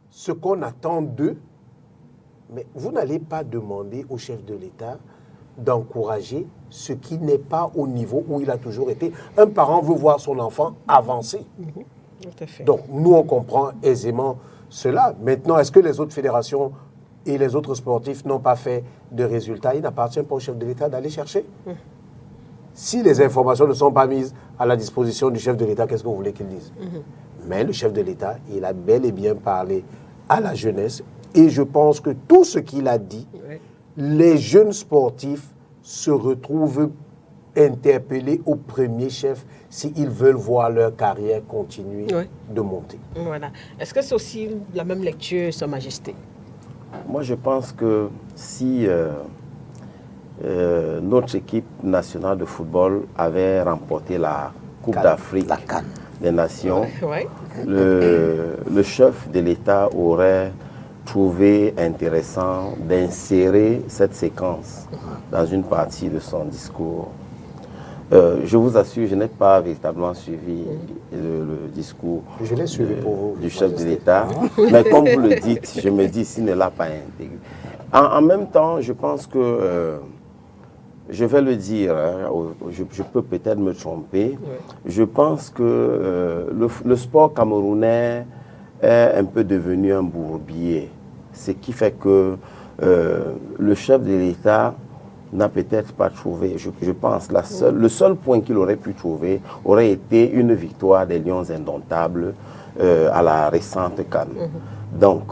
ce qu'on attend d'eux, mais vous n'allez pas demander au chef de l'État d'encourager ce qui n'est pas au niveau où il a toujours été. Un parent veut voir son enfant avancer. Tout à fait. Donc, nous, on comprend aisément cela. Maintenant, est-ce que les autres fédérations et les autres sportifs n'ont pas fait de résultats? Il n'appartient pas au chef de l'État d'aller chercher. Si les informations ne sont pas mises à la disposition du chef de l'État, qu'est-ce que vous voulez qu'il dise? Mais le chef de l'État, il a bel et bien parlé à la jeunesse. Et je pense que tout ce qu'il a dit, les jeunes sportifs se retrouvent interpellés au premier chef s'ils veulent voir leur carrière continuer de monter. Voilà. Est-ce que c'est aussi la même lecture, Sa Majesté? Moi, je pense que si notre équipe nationale de football avait remporté la Coupe d'Afrique des Nations, le chef de l'État aurait trouvé intéressant d'insérer cette séquence dans une partie de son discours. Je vous assure, je n'ai pas véritablement suivi le discours du chef de l'État, mais comme vous le dites, je me dis s'il ne l'a pas intégré. En même temps, je pense que, je vais le dire, je peux peut-être me tromper, je pense que le sport camerounais est un peu devenu un bourbier, ce qui fait que le chef de l'État n'a peut-être pas trouvé, je pense, le seul point qu'il aurait pu trouver aurait été une victoire des Lions indomptables à la récente CAN. Donc,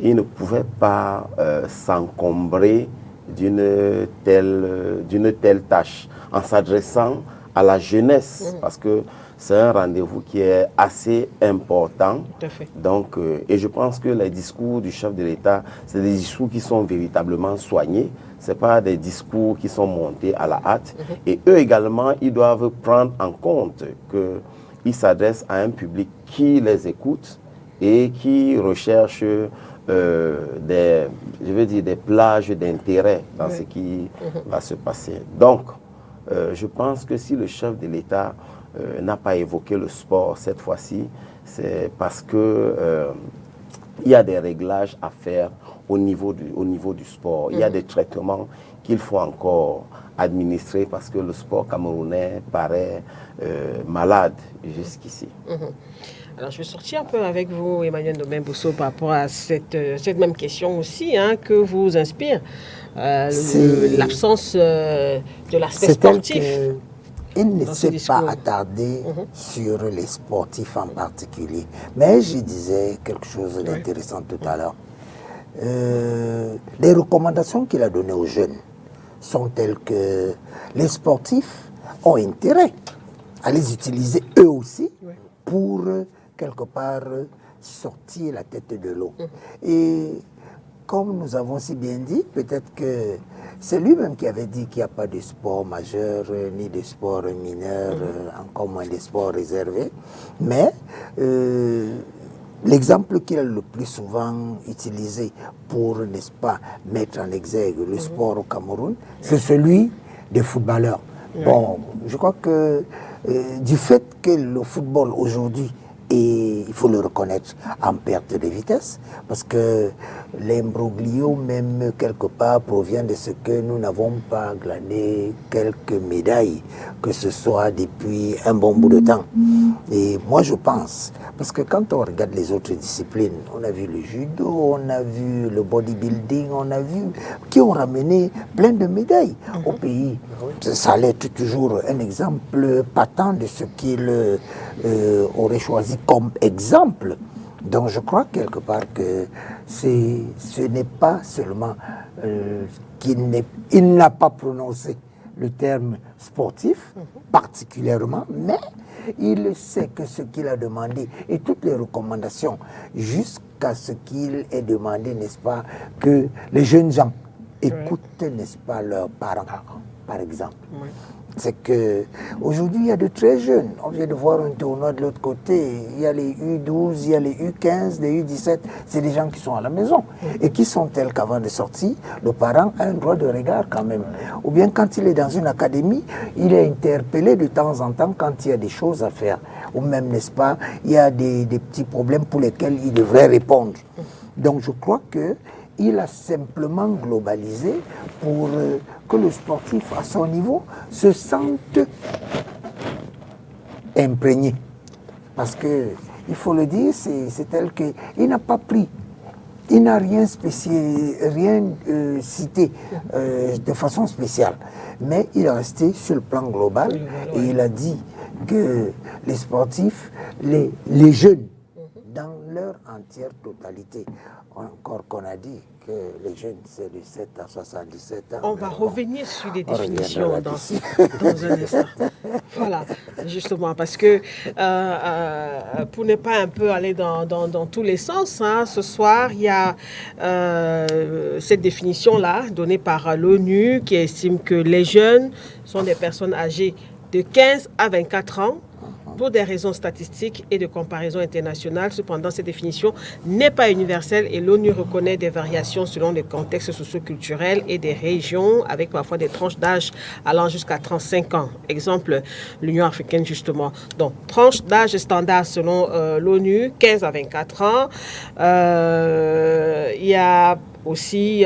il ne pouvait pas s'encombrer d'une telle tâche en s'adressant à la jeunesse, parce que c'est un rendez-vous qui est assez important. Tout à fait. Donc, et je pense que les discours du chef de l'État, c'est des discours qui sont véritablement soignés. Ce n'est pas des discours qui sont montés à la hâte. Et eux également, ils doivent prendre en compte qu'ils s'adressent à un public qui les écoute et qui recherche des plages d'intérêt dans ce qui va se passer. Donc, je pense que si le chef de l'État n'a pas évoqué le sport cette fois-ci, c'est parce que il y a des réglages à faire au niveau du sport. Il y a des traitements qu'il faut encore administrer parce que le sport camerounais paraît malade jusqu'ici. Alors, je vais sortir un peu avec vous, Emmanuel Domain-Bousso, par rapport à cette même question aussi, que vous inspire l'absence de l'aspect sportif. Il ne s'est pas attardé sur les sportifs en particulier. Mais je disais quelque chose d'intéressant tout à l'heure. Les recommandations qu'il a données aux jeunes sont telles que les sportifs ont intérêt à les utiliser eux aussi pour quelque part sortir la tête de l'eau. Et comme nous avons si bien dit, peut-être que c'est lui-même qui avait dit qu'il n'y a pas de sport majeur, ni de sport mineur, encore moins de sport réservé. Mais l'exemple qu'il a le plus souvent utilisé pour, n'est-ce pas, mettre en exergue le sport au Cameroun, c'est celui des footballeurs. Bon, je crois que du fait que le football aujourd'hui, et il faut le reconnaître, en perte de vitesse, parce que l'imbroglio même quelque part provient de ce que nous n'avons pas glané quelques médailles, que ce soit depuis un bon bout de temps. Et moi je pense, parce que quand on regarde les autres disciplines, on a vu le judo, on a vu le bodybuilding, on a vu qui ont ramené plein de médailles au pays. Ça allait être toujours un exemple patent de ce qu'il aurait choisi comme exemple. Donc je crois quelque part que ce n'est pas seulement qu'il n'a pas prononcé le terme sportif particulièrement, mais il sait que ce qu'il a demandé et toutes les recommandations jusqu'à jusqu'à ce qu'il est demandé, n'est-ce pas, que les jeunes gens écoutent, n'est-ce pas, leurs parents, par exemple. Oui. C'est que aujourd'hui il y a de très jeunes. On vient de voir un tournoi de l'autre côté. Il y a les U12, il y a les U15, les U17. C'est des gens qui sont à la maison et qui sont tels qu'avant de sortir, le parent a un droit de regard quand même. Ou bien quand il est dans une académie, il est interpellé de temps en temps quand il y a des choses à faire. Ou même, n'est-ce pas, il y a des petits problèmes pour lesquels il devrait répondre. Donc je crois que il a simplement globalisé pour que le sportif à son niveau se sente imprégné. Parce que, il faut le dire, c'est tel qu'il n'a pas pris, il n'a rien cité de façon spéciale. Mais il est resté sur le plan global et il a dit que les sportifs, les jeunes, dans leur entière totalité. Encore qu'on a dit que les jeunes, c'est de 7 à 77 ans. On va revenir sur les définitions dans un instant. Voilà, justement, parce que pour ne pas un peu aller dans tous les sens, hein, ce soir, il y a cette définition-là donnée par l'ONU qui estime que les jeunes sont des personnes âgées de 15 à 24 ans, pour des raisons statistiques et de comparaison internationale. Cependant, cette définition n'est pas universelle et l'ONU reconnaît des variations selon les contextes socioculturels et des régions, avec parfois des tranches d'âge allant jusqu'à 35 ans. Exemple, l'Union africaine, justement. Donc, tranche d'âge standard selon l'ONU, 15 à 24 ans. Il y a aussi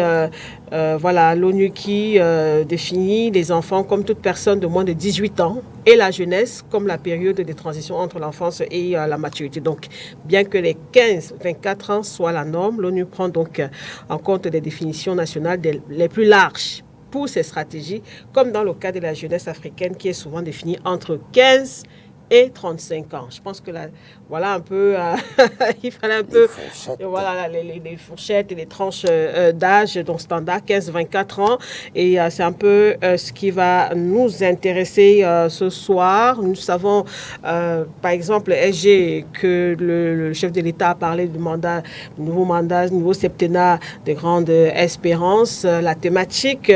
voilà, l'ONU qui définit les enfants comme toute personne de moins de 18 ans et la jeunesse comme la période de transition entre l'enfance et la maturité. Donc, bien que les 15-24 ans soient la norme, l'ONU prend donc en compte des définitions nationales les plus larges pour ces stratégies, comme dans le cas de la jeunesse africaine qui est souvent définie entre 15 et 35 ans. Je pense que là, voilà un peu, il fallait un peu, voilà, les fourchettes et les tranches d'âge, donc standard, 15-24 ans. Et c'est un peu ce qui va nous intéresser ce soir. Nous savons, par exemple, SG, que le chef de l'État a parlé du nouveau septennat de Grande Espérance. La thématique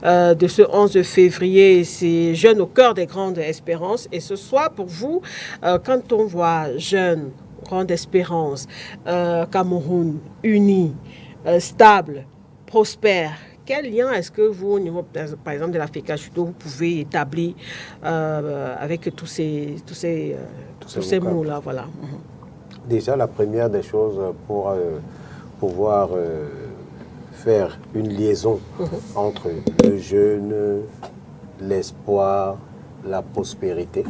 de ce 11 février, c'est Jeunes au cœur des Grandes Espérances. Et ce soir, pour vous, quand on voit Jeunes, Grande Espérance, Cameroun, uni, stable, prospère, quel lien est-ce que vous, au niveau, par exemple, de l'Africa Judo, vous pouvez établir avec tous ces mots-là, voilà. Déjà, la première des choses pour pouvoir faire une liaison entre le jeune, l'espoir, la prospérité,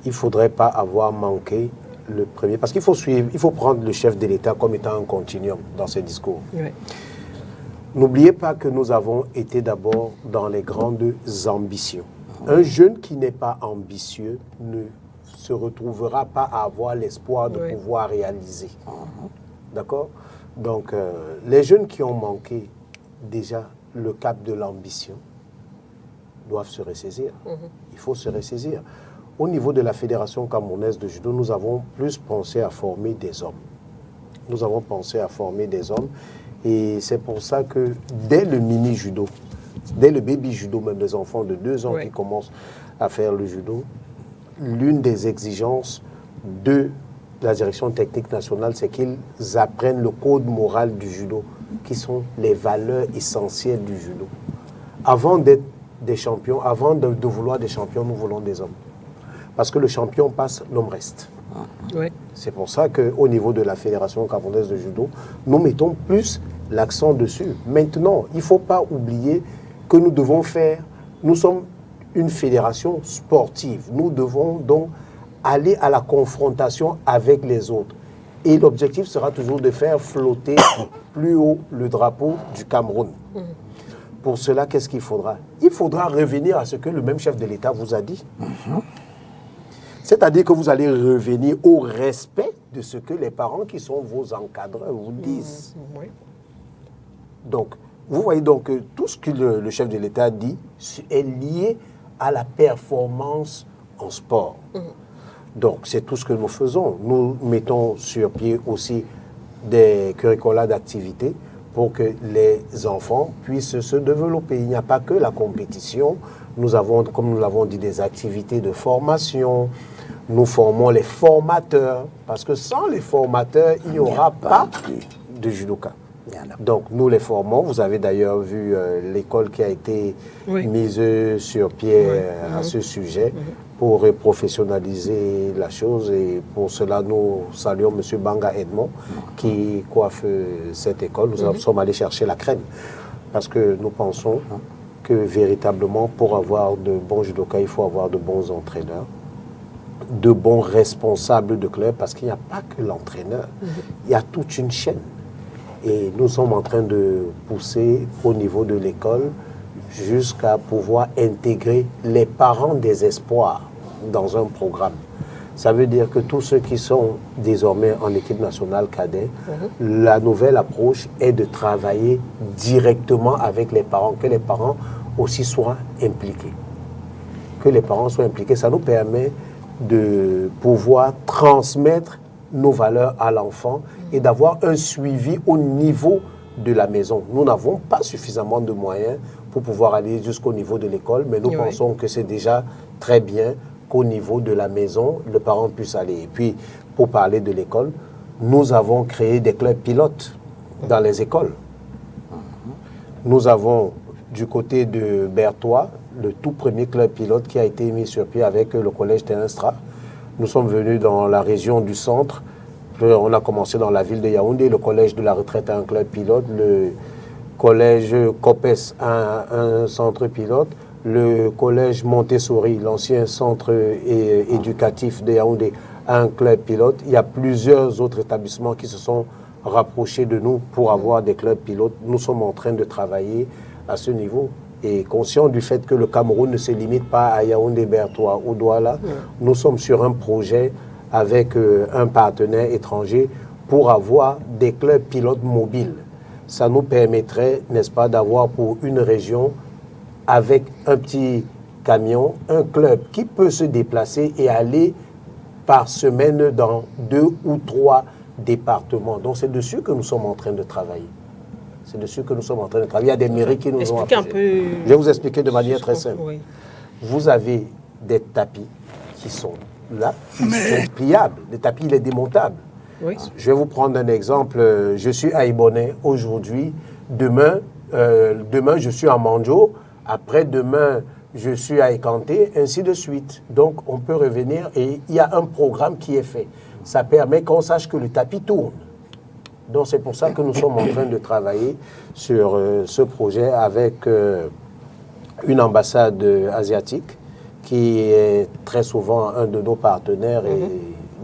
il ne faudrait pas avoir manqué le premier, parce qu'il faut suivre, il faut prendre le chef de l'État comme étant un continuum dans ses discours. Oui. N'oubliez pas que nous avons été d'abord dans les grandes ambitions. Un jeune qui n'est pas ambitieux ne se retrouvera pas à avoir l'espoir de pouvoir réaliser. D'accord? Donc, les jeunes qui ont manqué déjà le cap de l'ambition doivent se ressaisir. Il faut se ressaisir. Au niveau de la Fédération camerounaise de judo, nous avons plus pensé à former des hommes. Nous avons pensé à former des hommes et c'est pour ça que dès le mini-judo, dès le baby-judo, même les enfants de 2 ans qui commencent à faire le judo, l'une des exigences de la direction technique nationale, c'est qu'ils apprennent le code moral du judo, qui sont les valeurs essentielles du judo. Avant d'être des champions, avant de vouloir des champions, nous voulons des hommes. Parce que le champion passe, l'homme reste. Oui. C'est pour ça qu'au niveau de la Fédération camerounaise de judo, nous mettons plus l'accent dessus. Maintenant, il ne faut pas oublier que nous devons faire, nous sommes une fédération sportive. Nous devons donc aller à la confrontation avec les autres. Et l'objectif sera toujours de faire flotter plus haut le drapeau du Cameroun. Pour cela, qu'est-ce qu'il faudra? Il faudra revenir à ce que le même chef de l'État vous a dit. C'est-à-dire que vous allez revenir au respect de ce que les parents qui sont vos encadreurs vous disent. Donc, vous voyez donc que tout ce que le chef de l'État dit est lié à la performance en sport. Donc, c'est tout ce que nous faisons. Nous mettons sur pied aussi des curricula d'activité pour que les enfants puissent se développer. Il n'y a pas que la compétition. Nous avons, comme nous l'avons dit, des activités de formation. Nous formons les formateurs, parce que sans les formateurs, il n'y aura pas de judoka. Donc, nous les formons. Vous avez d'ailleurs vu l'école qui a été mise sur pied à ce sujet pour professionnaliser la chose. Et pour cela, nous saluons M. Banga Edmond qui coiffe cette école. Nous sommes allés chercher la crème parce que nous pensons que véritablement, pour avoir de bons judokas, il faut avoir de bons entraîneurs, de bons responsables de club, parce qu'il n'y a pas que l'entraîneur, il y a toute une chaîne. Et nous sommes en train de pousser au niveau de l'école jusqu'à pouvoir intégrer les parents des espoirs dans un programme. Ça veut dire que tous ceux qui sont désormais en équipe nationale cadet, la nouvelle approche est de travailler directement avec les parents, que les parents aussi soient impliqués. Que les parents soient impliqués, ça nous permet de pouvoir transmettre nos valeurs à l'enfant et d'avoir un suivi au niveau de la maison. Nous n'avons pas suffisamment de moyens pour pouvoir aller jusqu'au niveau de l'école, mais nous pensons que c'est déjà très bien qu'au niveau de la maison, le parent puisse aller. Et puis, pour parler de l'école, nous avons créé des clubs pilotes dans les écoles. Nous avons, du côté de Berthois, le tout premier club pilote qui a été mis sur pied avec le collège Théinstra. Nous sommes venus dans la région du centre. On a commencé dans la ville de Yaoundé. Le collège de la retraite a un club pilote. Le collège COPES a un centre pilote. Le collège Montessori, l'ancien centre éducatif de Yaoundé, a un club pilote. Il y a plusieurs autres établissements qui se sont rapprochés de nous pour avoir des clubs pilotes. Nous sommes en train de travailler à ce niveau. Et conscient du fait que le Cameroun ne se limite pas à Yaoundé, Berthois ou Douala, nous sommes sur un projet avec un partenaire étranger pour avoir des clubs pilotes mobiles. Ça nous permettrait, n'est-ce pas, d'avoir pour une région, avec un petit camion, un club qui peut se déplacer et aller par semaine dans 2 ou 3 départements. Donc c'est dessus que nous sommes en train de travailler. C'est dessus que nous sommes en train de travailler. Il y a des mairies qui nous ont appelés. Je vais vous expliquer de manière très simple. Vous avez des tapis qui sont là, qui sont pliables. Le tapis, il est démontable. Je vais vous prendre un exemple. Je suis à Ibonais aujourd'hui. Demain, je suis à Manjo. Après-demain, je suis à Ekanté, ainsi de suite. Donc, on peut revenir et il y a un programme qui est fait. Ça permet qu'on sache que le tapis tourne. Donc, c'est pour ça que nous sommes en train de travailler sur ce projet avec une ambassade asiatique qui est très souvent un de nos partenaires et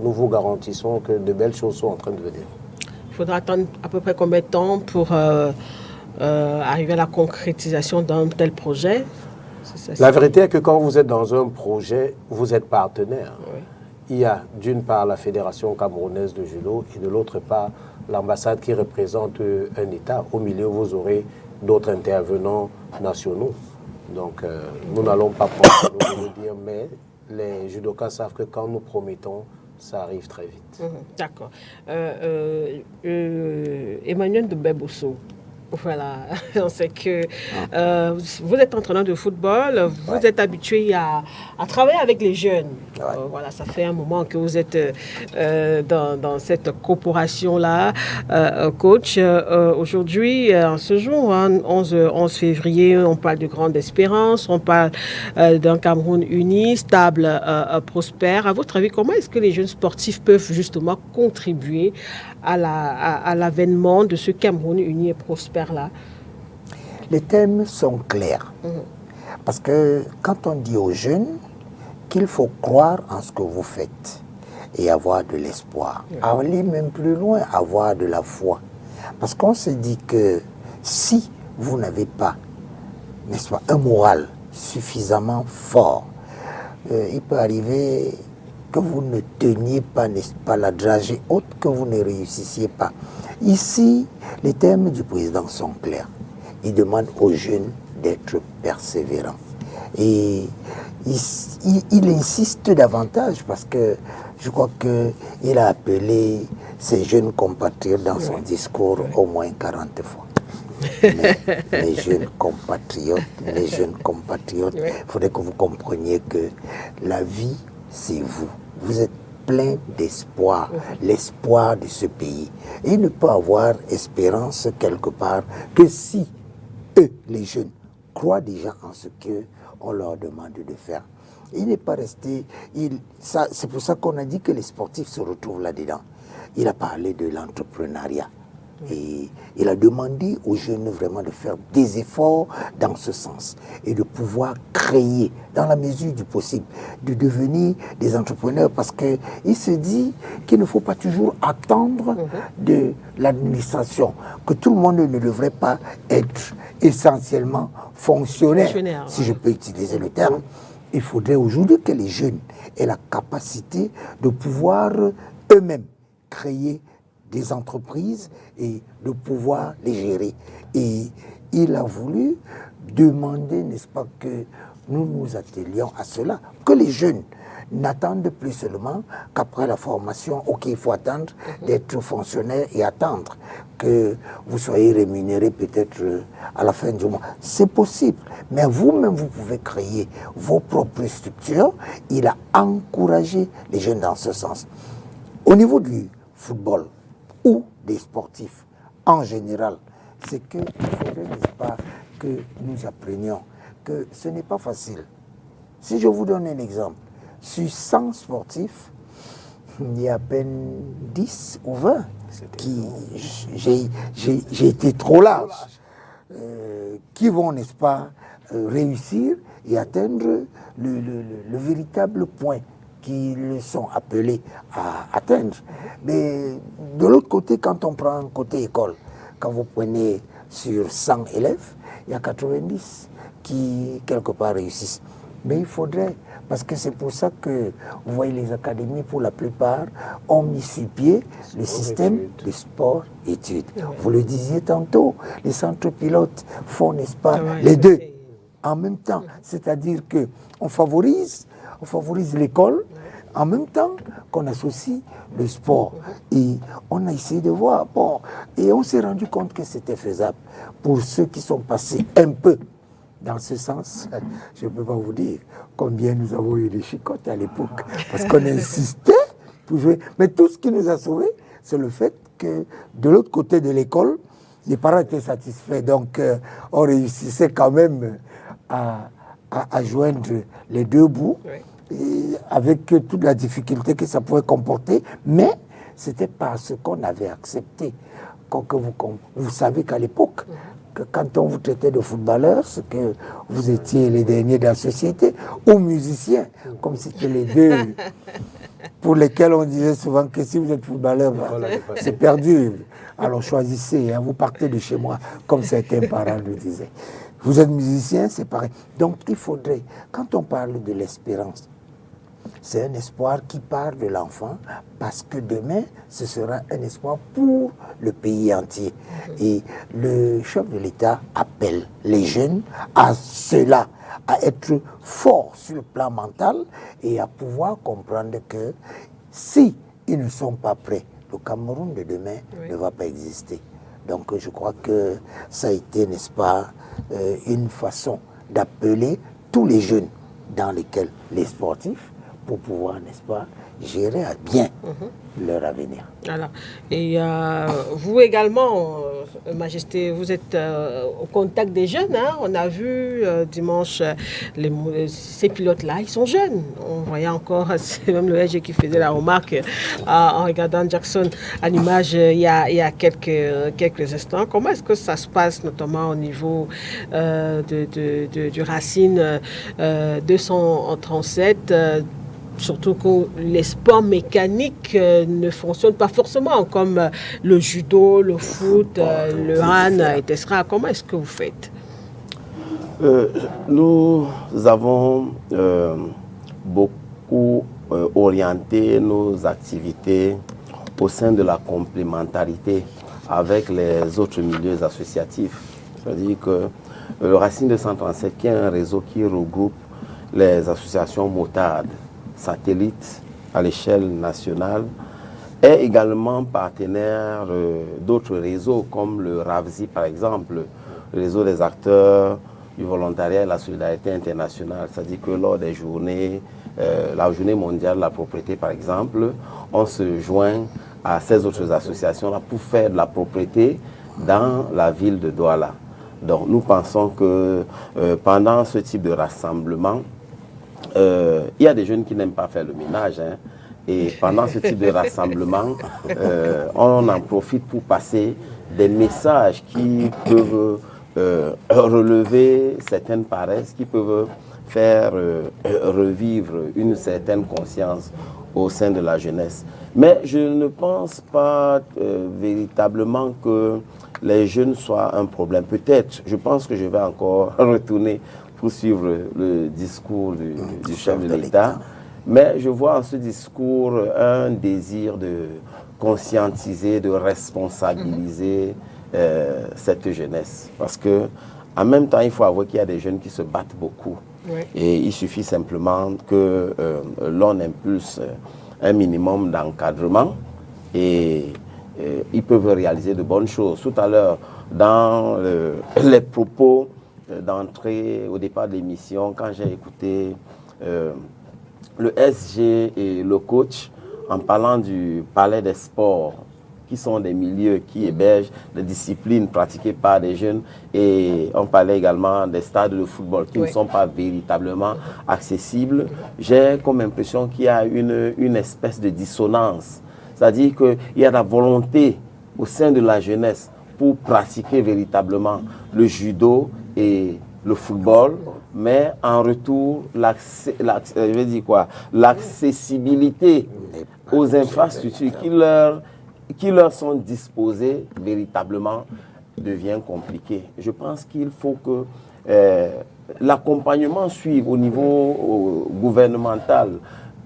nous vous garantissons que de belles choses sont en train de venir. Il faudra attendre à peu près combien de temps pour arriver à la concrétisation d'un tel projet? La vérité est que quand vous êtes dans un projet, vous êtes partenaire. Il y a d'une part la Fédération camerounaise de judo et de l'autre part l'ambassade qui représente un État. Au milieu, vous aurez d'autres intervenants nationaux. Donc, nous n'allons pas prendre le dire, mais les judokas savent que quand nous promettons, ça arrive très vite. D'accord. Emmanuel de Bebosso, voilà, on sait que vous êtes entraîneur de football, vous êtes habitué à travailler avec les jeunes. Voilà, ça fait un moment que vous êtes dans cette corporation-là, coach. Aujourd'hui, en ce jour, 11 février, on parle de grande espérance, on parle d'un Cameroun uni, stable, prospère. À votre avis, comment est-ce que les jeunes sportifs peuvent justement contribuer à l'avènement de ce Cameroun uni et prospère-là? Les thèmes sont clairs. Parce que quand on dit aux jeunes qu'il faut croire en ce que vous faites et avoir de l'espoir, aller même plus loin, avoir de la foi. Parce qu'on se dit que si vous n'avez pas, n'est-ce pas, un moral suffisamment fort, il peut arriver que vous ne teniez pas, n'est-ce pas, la dragée haute, que vous ne réussissiez pas. Ici, les thèmes du président sont clairs. Il demande aux jeunes d'être persévérants. Et il insiste davantage parce que Je crois qu'il a appelé ses jeunes compatriotes dans son discours au moins 40 fois. Mes jeunes compatriotes, il faudrait que vous compreniez que la vie, c'est vous. Vous êtes plein d'espoir, l'espoir de ce pays. Et il ne peut avoir espérance quelque part que si eux, les jeunes, croient déjà en ce qu'on leur demande de faire. Il n'est pas resté... c'est pour ça qu'on a dit que les sportifs se retrouvent là-dedans. Il a parlé de l'entrepreneuriat. Et il a demandé aux jeunes vraiment de faire des efforts dans ce sens et de pouvoir créer, dans la mesure du possible, de devenir des entrepreneurs parce qu'il se dit qu'il ne faut pas toujours attendre de l'administration, que tout le monde ne devrait pas être essentiellement fonctionnaire, si je peux utiliser le terme. Il faudrait aujourd'hui que les jeunes aient la capacité de pouvoir eux-mêmes créer des entreprises et de pouvoir les gérer. Et il a voulu demander, n'est-ce pas, que nous nous attelions à cela, que les jeunes n'attendent plus seulement qu'après la formation, ok, il faut attendre d'être fonctionnaire et attendre que vous soyez rémunéré peut-être à la fin du mois. C'est possible, mais vous-même, vous pouvez créer vos propres structures. Il a encouragé les jeunes dans ce sens. Au niveau du football, ou des sportifs en général, c'est qu'il faudrait, n'est-ce pas, que nous apprenions que ce n'est pas facile. Si je vous donne un exemple, sur 100 sportifs, il y a à peine 10 ou 20 qui, j'ai été trop large, qui vont, n'est-ce pas, réussir et atteindre le véritable point qu'ils sont appelés à atteindre. Mais de l'autre côté, quand on prend côté école, quand vous prenez sur 100 élèves, il y a 90 qui, quelque part, réussissent. Mais il faudrait, parce que c'est pour ça que, vous voyez, les académies, pour la plupart, ont mis sur pied le système de sport-études. Vous le disiez tantôt, les centres pilotes font, n'est-ce pas, les deux en même temps. C'est-à-dire qu'on favorise l'école, en même temps qu'on associe le sport. Et on a essayé de voir, bon, et on s'est rendu compte que c'était faisable. Pour ceux qui sont passés un peu dans ce sens, je ne peux pas vous dire combien nous avons eu de chicottes à l'époque, parce qu'on insistait pour jouer. Mais tout ce qui nous a sauvés, c'est le fait que de l'autre côté de l'école, les parents étaient satisfaits. Donc, on réussissait quand même à joindre les deux bouts, et avec toute la difficulté que ça pouvait comporter, mais c'était parce qu'on avait accepté. Vous savez qu'à l'époque, que quand on vous traitait de footballeur, c'est que vous étiez les derniers de la société, ou musiciens, comme c'était les deux pour lesquels on disait souvent que si vous êtes footballeur, c'est perdu. Alors choisissez, vous partez de chez moi, comme certains parents le disaient. Vous êtes musicien, c'est pareil. Donc il faudrait, quand on parle de l'espérance, c'est un espoir qui part de l'enfant parce que demain, ce sera un espoir pour le pays entier. Et le chef de l'État appelle les jeunes à cela, à être forts sur le plan mental et à pouvoir comprendre que si ils ne sont pas prêts, le Cameroun de demain ne va pas exister. Donc je crois que ça a été, n'est-ce pas, une façon d'appeler tous les jeunes dans lesquels les sportifs pour pouvoir, n'est-ce pas, gérer à bien leur avenir. Voilà. Et vous également, Majesté, vous êtes au contact des jeunes. Hein? On a vu dimanche ces pilotes-là, ils sont jeunes. On voyait encore, c'est même le SG qui faisait la remarque en regardant Jackson à l'image il y a quelques instants. Comment est-ce que ça se passe, notamment au niveau du Racine 237 surtout que les sports mécaniques ne fonctionnent pas forcément comme le judo, le foot, le han, etc. Comment est-ce que vous faites? Nous avons beaucoup orienté nos activités au sein de la complémentarité avec les autres milieux associatifs. C'est-à-dire que le Racine 237, qui est un réseau qui regroupe les associations motardes, satellites à l'échelle nationale, est également partenaire d'autres réseaux comme le RAVSI par exemple, le réseau des acteurs du volontariat et la solidarité internationale. C'est-à-dire que lors des journées, la journée mondiale de la propriété par exemple, on se joint à ces autres associations-là pour faire de la propriété dans la ville de Douala. Donc nous pensons que pendant ce type de rassemblement, il y a des jeunes qui n'aiment pas faire le ménage, hein, et pendant ce type de rassemblement, on en profite pour passer des messages qui peuvent relever certaines paresses, qui peuvent faire revivre une certaine conscience au sein de la jeunesse. Mais je ne pense pas véritablement que les jeunes soient un problème. Peut-être, je pense que je vais encore retourner pour suivre le discours du chef de l'État. Mais je vois en ce discours un désir de conscientiser, de responsabiliser cette jeunesse. Parce que, en même temps, il faut avouer qu'il y a des jeunes qui se battent beaucoup. Oui. Et il suffit simplement que l'on impulse un minimum d'encadrement et ils peuvent réaliser de bonnes choses. Tout à l'heure, dans les propos d'entrée au départ de l'émission, quand j'ai écouté le SG et le coach en parlant du palais des sports, qui sont des milieux qui hébergent des disciplines pratiquées par des jeunes, et on parlait également des stades de football qui ne sont pas véritablement accessibles. J'ai comme impression qu'il y a une espèce de dissonance, c'est-à-dire qu'il y a la volonté au sein de la jeunesse pour pratiquer véritablement le judo et le football, mais en retour, l'accessibilité aux infrastructures qui leur sont disposées véritablement devient compliqué. Je pense qu'il faut que l'accompagnement suive au niveau gouvernemental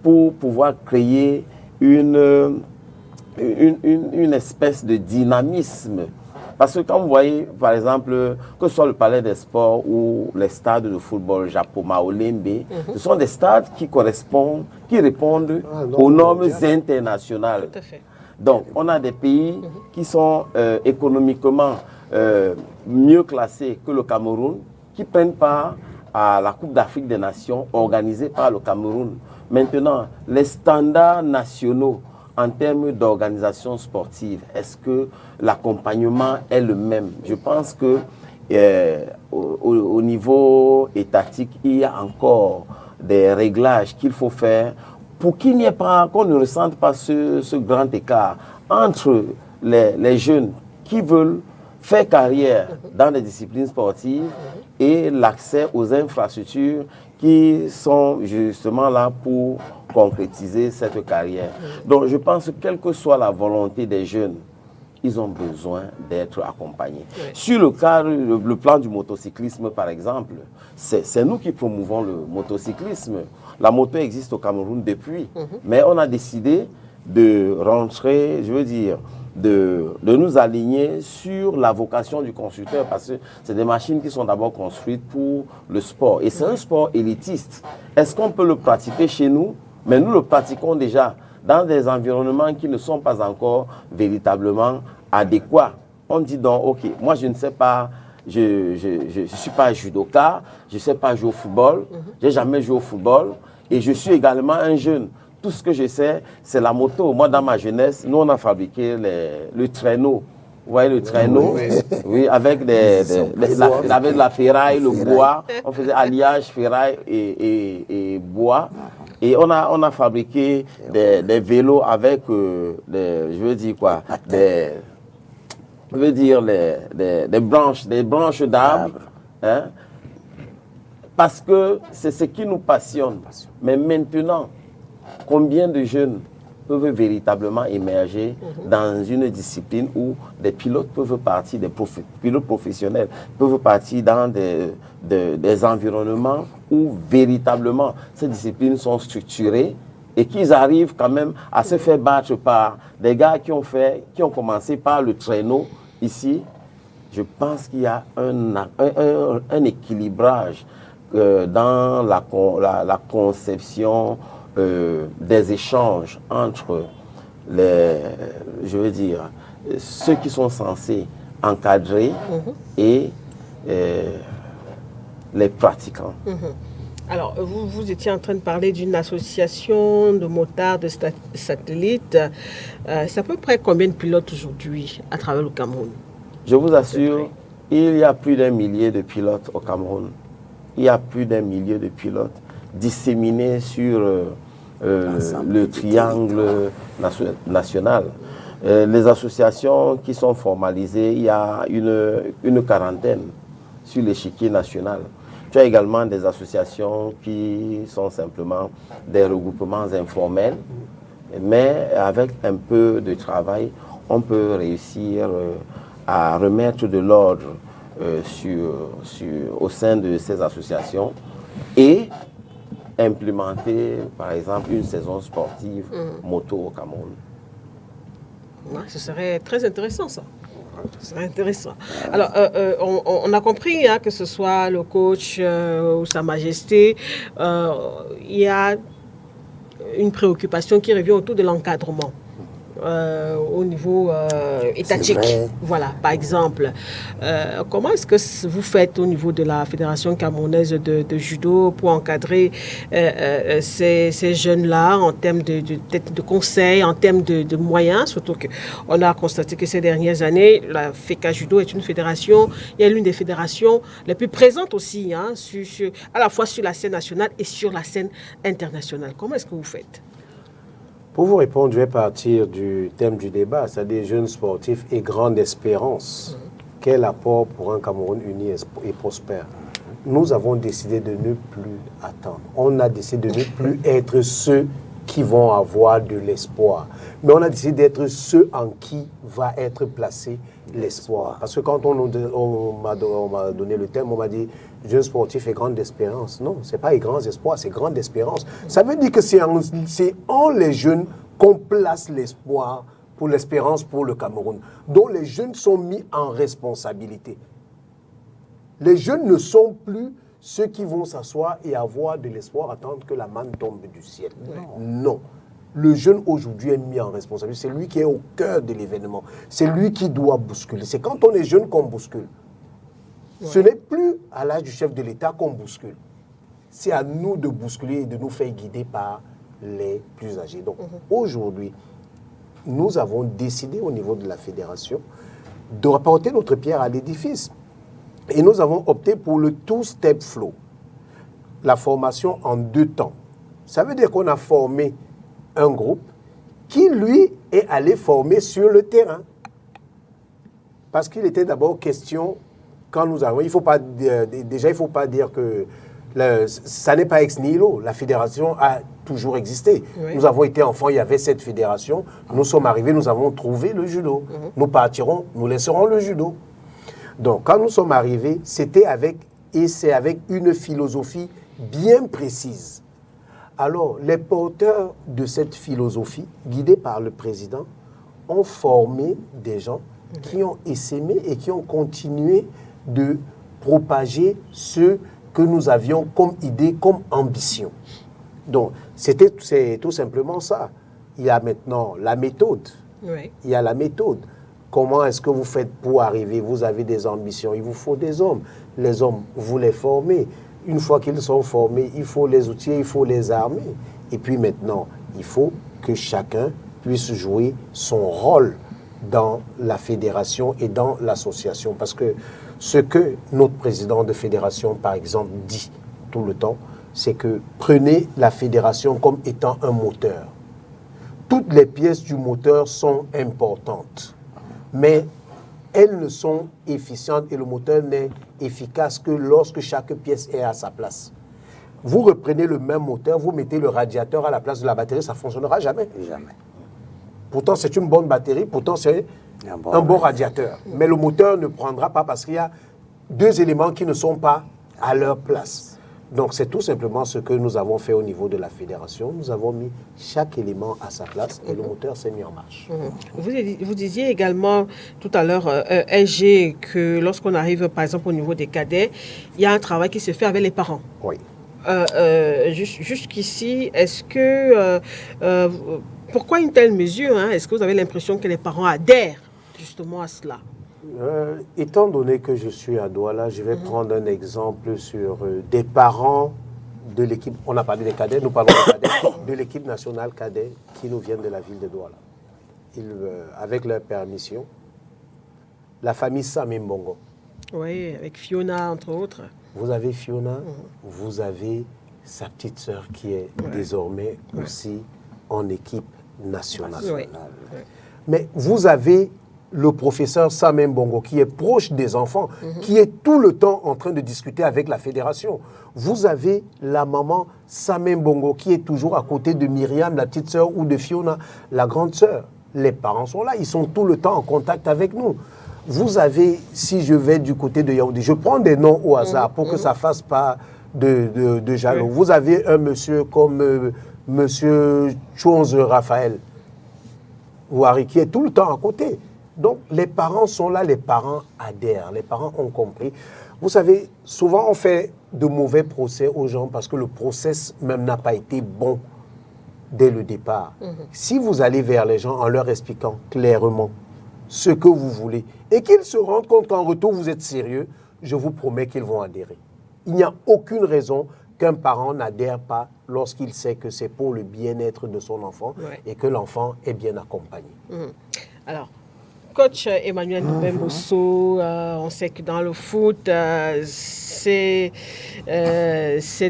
pour pouvoir créer une espèce de dynamisme. Parce que quand vous voyez, par exemple, que ce soit le Palais des Sports ou les stades de football Japoma ou Lembe, ce sont des stades qui répondent aux normes internationales. Tout à fait. Donc, on a des pays qui sont économiquement mieux classés que le Cameroun, qui prennent part à la Coupe d'Afrique des Nations organisée par le Cameroun. Maintenant, les standards nationaux en termes d'organisation sportive, est-ce que l'accompagnement est le même? Je pense que au niveau étatique, il y a encore des réglages qu'il faut faire pour qu'il n'y ait pas, qu'on ne ressente pas ce grand écart entre les jeunes qui veulent faire carrière dans les disciplines sportives et l'accès aux infrastructures qui sont justement là pour concrétiser cette carrière. Donc je pense que quelle que soit la volonté des jeunes, ils ont besoin d'être accompagnés. Oui. Sur le plan du motocyclisme, par exemple, c'est nous qui promouvons le motocyclisme. La moto existe au Cameroun depuis, mais on a décidé de rentrer, je veux dire, de nous aligner sur la vocation du constructeur, parce que c'est des machines qui sont d'abord construites pour le sport. Et c'est un sport élitiste. Est-ce qu'on peut le pratiquer chez nous? Mais nous le pratiquons déjà dans des environnements qui ne sont pas encore véritablement adéquats. On dit donc, ok, moi je ne sais pas, je ne suis pas judoka, je ne sais pas jouer au football, je n'ai jamais joué au football, et je suis également un jeune. Tout ce que je sais, c'est la moto. Moi, dans ma jeunesse, nous, on a fabriqué le traîneau. Vous voyez le traîneau? Oui, avec avec la ferraille, le bois. On faisait alliage, ferraille et bois. Et on a fabriqué des vélos avec, je veux dire quoi, des branches d'arbres. Hein? Parce que c'est ce qui nous passionne. Mais maintenant, combien de jeunes peuvent véritablement émerger dans une discipline où des pilotes peuvent partir, des pilotes professionnels peuvent partir dans des environnements où véritablement ces disciplines sont structurées et qu'ils arrivent quand même à se faire battre par des gars qui ont commencé par le traîneau ici. Je pense qu'il y a un équilibrage dans la conception des échanges entre ceux qui sont censés encadrer et les pratiquants. Alors, vous étiez en train de parler d'une association de motards de satellites. C'est à peu près combien de pilotes aujourd'hui à travers le Cameroun? Je vous assure, il y a plus d'1 millier de pilotes au Cameroun. Il y a plus d'1 millier de pilotes disséminés sur le triangle national. Les associations qui sont formalisées, il y a une quarantaine sur l'échiquier national. Tu as également des associations qui sont simplement des regroupements informels, mais avec un peu de travail, on peut réussir à remettre de l'ordre au sein de ces associations et implémenter, par exemple, une saison sportive moto au Cameroun. Ouais, ce serait très intéressant, ça. Ce serait intéressant. Alors, on a compris que ce soit le coach ou Sa Majesté, il y a une préoccupation qui revient autour de l'encadrement. Au niveau étatique. Voilà, par exemple. Comment est-ce que vous faites au niveau de la Fédération camerounaise de judo pour encadrer ces jeunes-là en termes de conseils, en termes de moyens, surtout qu'on a constaté que ces dernières années, la FECA Judo est une fédération, il y a l'une des fédérations les plus présentes aussi, à la fois sur la scène nationale et sur la scène internationale. Comment est-ce que vous faites? Pour vous répondre, je vais partir du thème du débat, c'est-à-dire jeunes sportifs et grande espérance. Quel apport pour un Cameroun uni et prospère? Nous avons décidé de ne plus attendre. On a décidé de ne plus être ceux qui vont avoir de l'espoir. Mais on a décidé d'être ceux en qui va être placé l'espoir. Parce que quand on m'a donné le thème, on m'a dit jeunes sportifs et grande espérance. Non, ce n'est pas les grands espoirs, c'est grande espérance. Ça veut dire que c'est en les jeunes qu'on place l'espoir pour l'espérance pour le Cameroun, dont les jeunes sont mis en responsabilité. Les jeunes ne sont plus ceux qui vont s'asseoir et avoir de l'espoir, attendre que la manne tombe du ciel. Non. Le jeune aujourd'hui est mis en responsabilité. C'est lui qui est au cœur de l'événement. C'est lui qui doit bousculer. C'est quand on est jeune qu'on bouscule. Ce n'est plus à l'âge du chef de l'État qu'on bouscule. C'est à nous de bousculer et de nous faire guider par les plus âgés. Donc aujourd'hui, nous avons décidé au niveau de la fédération de rapporter notre pierre à l'édifice. Et nous avons opté pour le two-step flow, la formation en 2 temps. Ça veut dire qu'on a formé un groupe qui, lui, est allé former sur le terrain. Parce qu'il était d'abord question, quand nous avons... il ne faut pas dire que ça n'est pas ex nihilo. La fédération a toujours existé. Oui. Nous avons été enfants, il y avait cette fédération. Nous sommes arrivés, nous avons trouvé le judo. Nous partirons, nous laisserons le judo. Donc, quand nous sommes arrivés, c'est avec une philosophie bien précise. Alors, les porteurs de cette philosophie, guidés par le président, ont formé des gens qui ont essaimé et qui ont continué de propager ce que nous avions comme idée, comme ambition. Donc, c'est tout simplement ça. Il y a maintenant la méthode. Oui. Il y a la méthode. Comment est-ce que vous faites pour arriver? Vous avez des ambitions, il vous faut des hommes. Les hommes, vous les formez. Une fois qu'ils sont formés, il faut les outiller, il faut les armer. Et puis maintenant, il faut que chacun puisse jouer son rôle dans la fédération et dans l'association. Parce que ce que notre président de fédération, par exemple, dit tout le temps, c'est que prenez la fédération comme étant un moteur. Toutes les pièces du moteur sont importantes. Mais elles ne sont efficientes et le moteur n'est efficace que lorsque chaque pièce est à sa place. Vous reprenez le même moteur, vous mettez le radiateur à la place de la batterie, ça ne fonctionnera jamais. Jamais. Pourtant, c'est une bonne batterie, pourtant, c'est un bon radiateur. Mais le moteur ne prendra pas parce qu'il y a 2 éléments qui ne sont pas à leur place. Donc, c'est tout simplement ce que nous avons fait au niveau de la fédération. Nous avons mis chaque élément à sa place et le moteur s'est mis en marche. Vous disiez également tout à l'heure, LG, que lorsqu'on arrive, par exemple, au niveau des cadets, il y a un travail qui se fait avec les parents. Oui. jusqu'ici, est-ce que... pourquoi une telle mesure, hein? Est-ce que vous avez l'impression que les parents adhèrent justement à cela? Étant donné que je suis à Douala, je vais prendre un exemple sur des parents de l'équipe, on a parlé des cadets, nous parlons des cadets, de l'équipe nationale cadet qui nous viennent de la ville de Douala. Avec leur permission, la famille Samimbongo. Oui, avec Fiona, entre autres. Vous avez Fiona, vous avez sa petite sœur qui est désormais aussi en équipe nationale. Oui. Mais vous avez le professeur Samuel Bongo qui est proche des enfants, qui est tout le temps en train de discuter avec la fédération. Vous avez la maman Samuel Bongo qui est toujours à côté de Myriam, la petite sœur, ou de Fiona, la grande sœur. Les parents sont là, ils sont tout le temps en contact avec nous. Vous avez, si je vais du côté de Yaoundé, je prends des noms au hasard pour que ça ne fasse pas de jalons. Vous avez un monsieur comme monsieur Chonze Raphaël Ouari qui est tout le temps à côté. Donc les parents sont là, les parents adhèrent, les parents ont compris. Vous savez, souvent on fait de mauvais procès aux gens parce que le process même n'a pas été bon dès le départ. Si vous allez vers les gens en leur expliquant clairement ce que vous voulez et qu'ils se rendent compte qu'en retour vous êtes sérieux, je vous promets qu'ils vont adhérer. Il n'y a aucune raison qu'un parent n'adhère pas lorsqu'il sait que c'est pour le bien-être de son enfant et que l'enfant est bien accompagné. Alors, coach Emmanuel Mbembosso, on sait que dans le foot, ces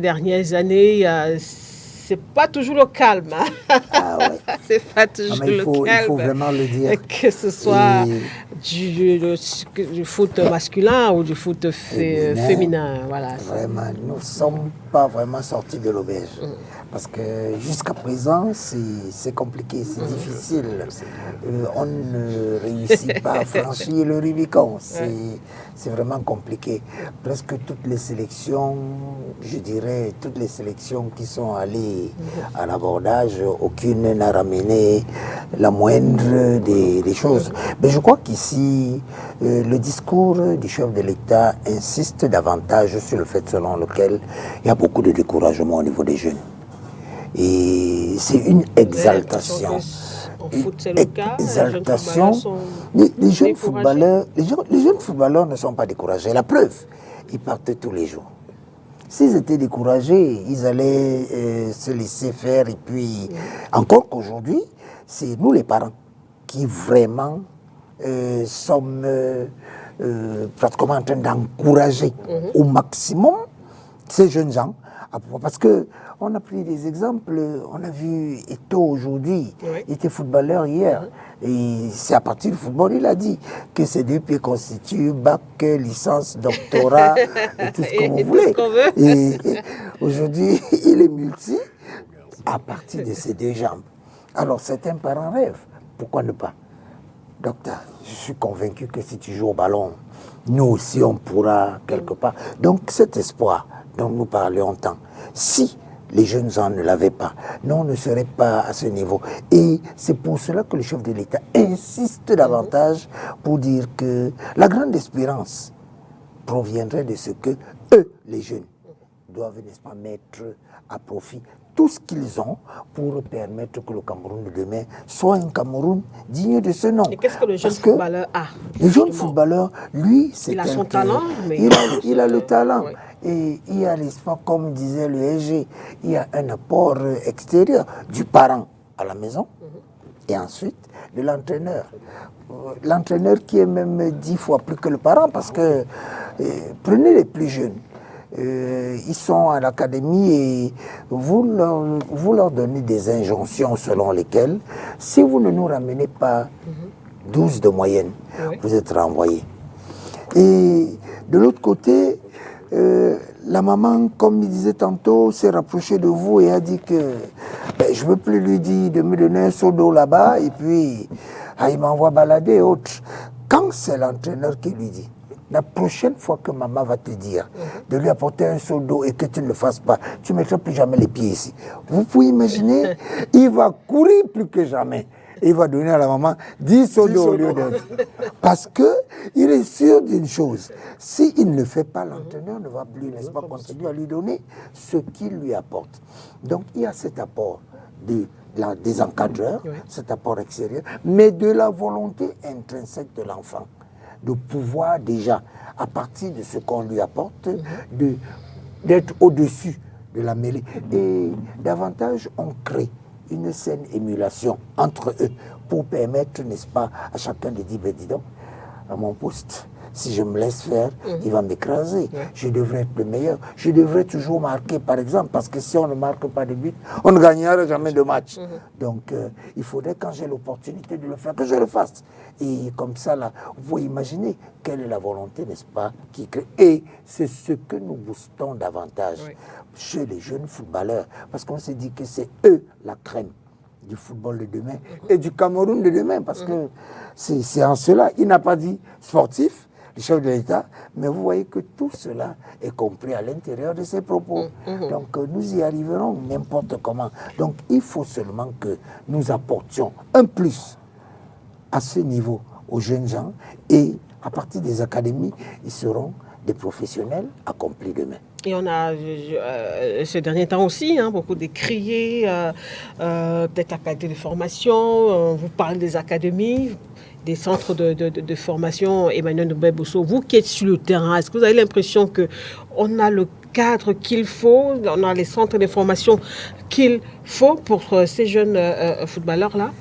dernières années, c'est pas toujours le calme. Hein? Ah ouais. C'est pas toujours le calme. Il faut vraiment le dire. Que ce soit du foot masculin ou du foot féminin. Voilà. Vraiment, nous ne sommes pas vraiment sortis de l'auberge. Parce que jusqu'à présent, c'est compliqué, c'est difficile. On ne réussit pas à franchir le Rubicon. C'est vraiment compliqué. Presque toutes les sélections, je dirais, toutes les sélections qui sont allées à l'abordage, aucune n'a ramené la moindre des choses. Mais je crois qu'ici, le discours du chef de l'État insiste davantage sur le fait selon lequel il y a beaucoup de découragement au niveau des jeunes. Et c'est une exaltation. Exaltation. Les jeunes footballeurs ne sont pas découragés. La preuve, ils partent tous les jours. S'ils étaient découragés, ils allaient se laisser faire. Et puis, encore qu'aujourd'hui, c'est nous les parents qui vraiment sommes pratiquement en train d'encourager au maximum ces jeunes gens. Parce que on a pris des exemples, on a vu Eto'o aujourd'hui, il était footballeur hier, et c'est à partir du football, il a dit que ces deux pieds constituent bac, licence, doctorat, et tout ce qu'on voulait. Et aujourd'hui, il est multi à partir de ces deux jambes. Alors certains parents rêvent, pourquoi ne pas? Docteur, je suis convaincu que si tu joues au ballon, nous aussi on pourra quelque part. Donc cet espoir dont nous parlions tant, si les jeunes gens ne l'avaient pas, nous on ne serait pas à ce niveau. Et c'est pour cela que le chef de l'État insiste davantage pour dire que la grande espérance proviendrait de ce que eux, les jeunes, doivent, n'est-ce pas, mettre à profit tout ce qu'ils ont pour permettre que le Cameroun de demain soit un Cameroun digne de ce nom. Et qu'est-ce que le jeune footballeur a? Le jeune footballeur, lui, c'est il a son talent, mais il a le talent. Oui. Et il y a, n'est-ce pas, comme disait le SG, il y a un apport extérieur du parent à la maison et ensuite de l'entraîneur. L'entraîneur qui est même 10 fois plus que le parent parce que prenez les plus jeunes. Ils sont à l'académie et vous leur donnez des injonctions selon lesquelles, si vous ne nous ramenez pas 12 de moyenne, vous êtes renvoyés. Et de l'autre côté, la maman, comme il disait tantôt, s'est rapprochée de vous et a dit que je ne veux plus lui dire de me donner un seau d'eau là-bas et puis il m'envoie balader et autres. Quand c'est l'entraîneur qui lui dit, la prochaine fois que maman va te dire de lui apporter un seau d'eau et que tu ne le fasses pas, tu ne mettras plus jamais les pieds ici. Vous pouvez imaginer, il va courir plus que jamais. il va donner à la maman 10 sodos au lieu d'un. Parce qu'il est sûr d'une chose, s'il ne le fait pas, l'entraîneur ne va plus, n'est-ce pas, continuer à lui donner ce qu'il lui apporte. Donc il y a cet apport des encadreurs, cet apport extérieur, mais de la volonté intrinsèque de l'enfant, de pouvoir déjà, à partir de ce qu'on lui apporte, d'être au-dessus de la mêlée. Et davantage, on crée une saine émulation entre eux pour permettre, n'est-ce pas, à chacun de dire, ben dis donc, à mon poste, si je me laisse faire, il va m'écraser. Je devrais être le meilleur. Je devrais toujours marquer, par exemple, parce que si on ne marque pas de but, on ne gagnera jamais de match. Donc, il faudrait, quand j'ai l'opportunité de le faire, que je le fasse. Et comme ça, là, vous imaginez quelle est la volonté, n'est-ce pas, qui crée. Et c'est ce que nous boostons davantage chez les jeunes footballeurs, parce qu'on s'est dit que c'est eux la crème du football de demain et du Cameroun de demain, parce que c'est en cela. Il n'a pas dit sportif, le chef de l'État, mais vous voyez que tout cela est compris à l'intérieur de ses propos. Donc nous y arriverons n'importe comment. Donc il faut seulement que nous apportions un plus à ce niveau aux jeunes gens, et à partir des académies, ils seront des professionnels accomplis demain. Et on a, ces derniers temps aussi, beaucoup décrié, peut-être la qualité de formation. On vous parle des académies, des centres de formation. Emmanuel Ndoumbe-Bosso, vous qui êtes sur le terrain, est-ce que vous avez l'impression qu'on a le cadre qu'il faut, on a les centres de formation qu'il faut pour ces jeunes footballeurs-là?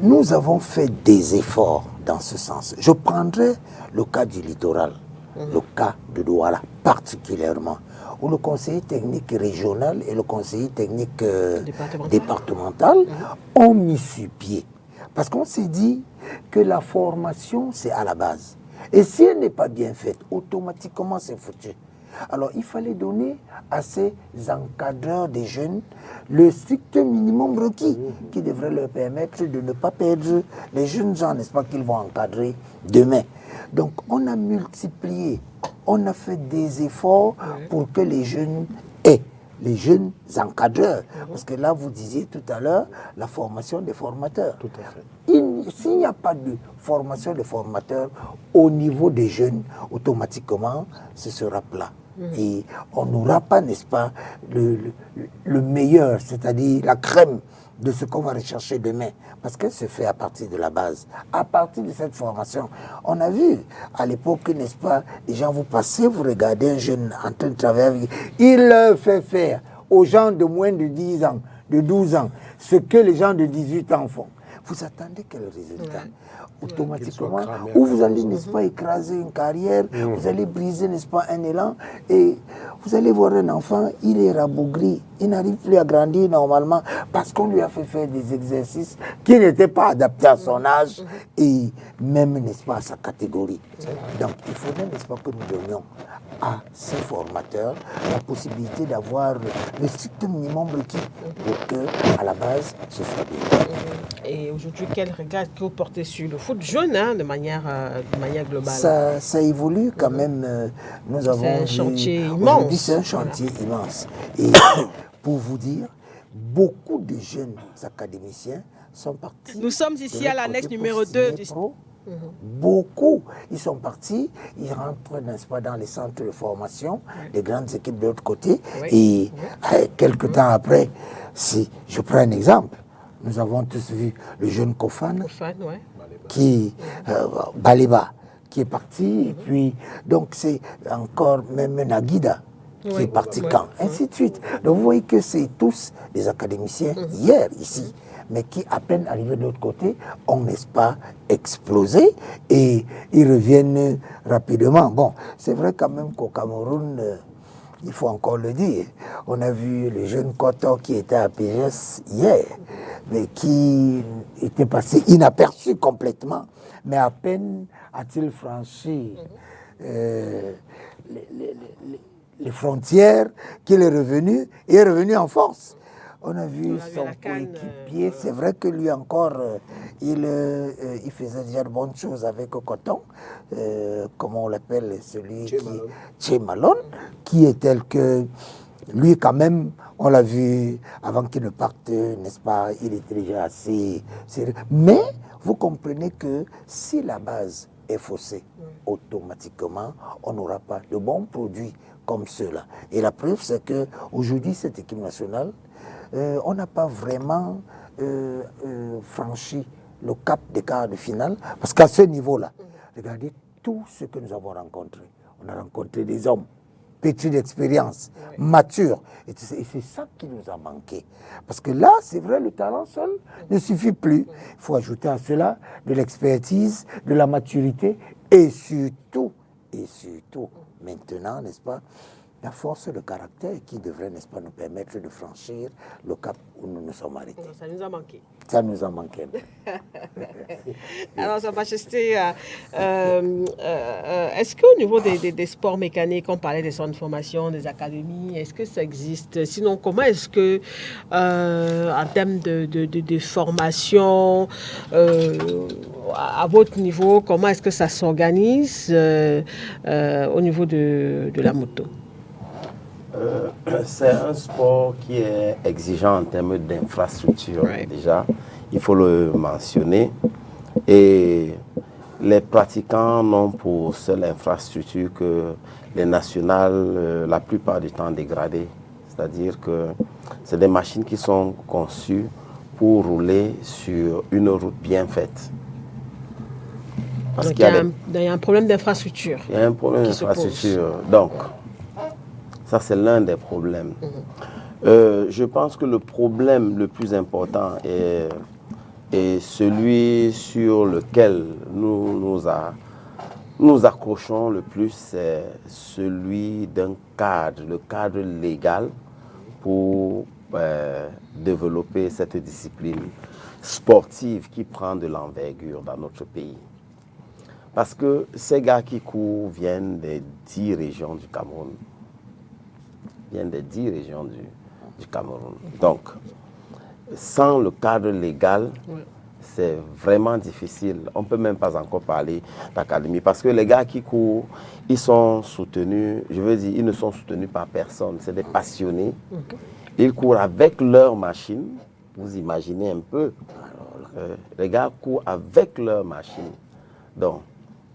Nous avons fait des efforts dans ce sens. Je prendrai le cas du littoral, le cas de Douala particulièrement, où le conseiller technique régional et le conseiller technique départemental ont mis sur pied. Parce qu'on s'est dit que la formation, c'est à la base. Et si elle n'est pas bien faite, automatiquement, c'est foutu. Alors, il fallait donner à ces encadreurs des jeunes le strict minimum requis qui devrait leur permettre de ne pas perdre les jeunes gens, n'est-ce pas, qu'ils vont encadrer demain. Donc, on a multiplié, on a fait des efforts pour que les jeunes aient les jeunes encadreurs. Parce que là, vous disiez tout à l'heure, la formation des formateurs. Tout à fait. S'il n'y a pas de formation des formateurs au niveau des jeunes, automatiquement, ce sera plat. Et on n'aura pas, n'est-ce pas, le meilleur, c'est-à-dire la crème de ce qu'on va rechercher demain. Parce que c'est fait à partir de la base. À partir de cette formation, on a vu, à l'époque, n'est-ce pas, les gens, vous passez, vous regardez un jeune en train de travailler, il fait faire aux gens de moins de 10 ans, de 12 ans, ce que les gens de 18 ans font. Vous attendez quel résultat? Automatiquement, ou vous allez, n'est-ce pas, écraser une carrière, vous allez briser, n'est-ce pas, un élan, et vous allez voir un enfant, il est rabougri, il n'arrive plus à grandir normalement, parce qu'on lui a fait faire des exercices qui n'étaient pas adaptés à son âge, et même, n'est-ce pas, à sa catégorie. Donc, il faudrait, n'est-ce pas, que nous donnions à ces formateurs la possibilité d'avoir le strict minimum requis pour que, à la base, ce soit bien. Et aujourd'hui, quel regard que vous portez sur le foot jeune, de manière globale? Ça évolue quand même. Nous avons un chantier immense. C'est un chantier immense. Et pour vous dire, beaucoup de jeunes académiciens sont partis. Nous sommes ici à l'annexe numéro 2 du pro. Beaucoup, ils sont partis, ils rentrent, n'est-ce pas, dans les centres de formation, des grandes équipes de l'autre côté, et quelques temps après, si je prends un exemple, nous avons tous vu le jeune Kofan, qui, Baleba, qui est parti, et puis, donc c'est encore même Naguida, qui est parti quand, ainsi de suite. Donc vous voyez que c'est tous des académiciens hier, ici, mais qui, à peine arrivés de l'autre côté, ont, n'est-ce pas, explosé, et ils reviennent rapidement. Bon, c'est vrai quand même qu'au Cameroun, il faut encore le dire, on a vu le jeune Koto qui était à PGS hier, mais qui était passé inaperçu complètement, mais à peine a-t-il franchi les frontières qu'il est revenu, et est revenu en force. On a vu son coéquipier, c'est vrai que lui encore, il faisait déjà de bonnes choses avec Coton, comment on l'appelle, celui Tché Malone, qui est tel que lui, quand même, on l'a vu avant qu'il ne parte, n'est-ce pas, il était déjà assez sérieux. Mais vous comprenez que si la base est faussée, automatiquement, on n'aura pas de bons produits comme ceux-là. Et la preuve, c'est qu'aujourd'hui, cette équipe nationale, on n'a pas vraiment franchi le cap des quarts de finale, parce qu'à ce niveau-là, regardez tout ce que nous avons rencontré. On a rencontré des hommes pétris d'expérience, matures. Et c'est ça qui nous a manqué. Parce que là, c'est vrai, le talent seul ne suffit plus. Il faut ajouter à cela de l'expertise, de la maturité et surtout, maintenant, n'est-ce pas, la force de caractère qui devrait, n'est-ce pas, nous permettre de franchir le cap où nous nous sommes arrêtés. Ça nous a manqué. Ça nous a manqué. Alors, Sa Majesté, est-ce qu'au niveau des sports mécaniques, on parlait des centres de formation, des académies, est-ce que ça existe? Sinon, comment est-ce que, en termes de formation, à votre niveau, comment est-ce que ça s'organise au niveau de la moto? C'est un sport qui est exigeant en termes d'infrastructure, déjà, il faut le mentionner. Et les pratiquants n'ont pour seule infrastructure que les nationales, la plupart du temps dégradées. C'est-à-dire que c'est des machines qui sont conçues pour rouler sur une route bien faite. Parce qu'il y a un problème d'infrastructure. Il y a un problème d'infrastructure. Donc, ça, c'est l'un des problèmes. Je pense que le problème le plus important est celui sur lequel nous accrochons le plus, c'est celui d'un cadre, le cadre légal pour développer cette discipline sportive qui prend de l'envergure dans notre pays. Parce que ces gars qui courent viennent des 10 régions du Cameroun. Viennent des 10 régions du Cameroun. Donc, sans le cadre légal, c'est vraiment difficile. On ne peut même pas encore parler d'académie. Parce que les gars qui courent, ils sont soutenus, je veux dire, ils ne sont soutenus par personne. C'est des passionnés. Ils courent avec leur machine. Vous imaginez un peu. Les gars courent avec leur machine. Donc,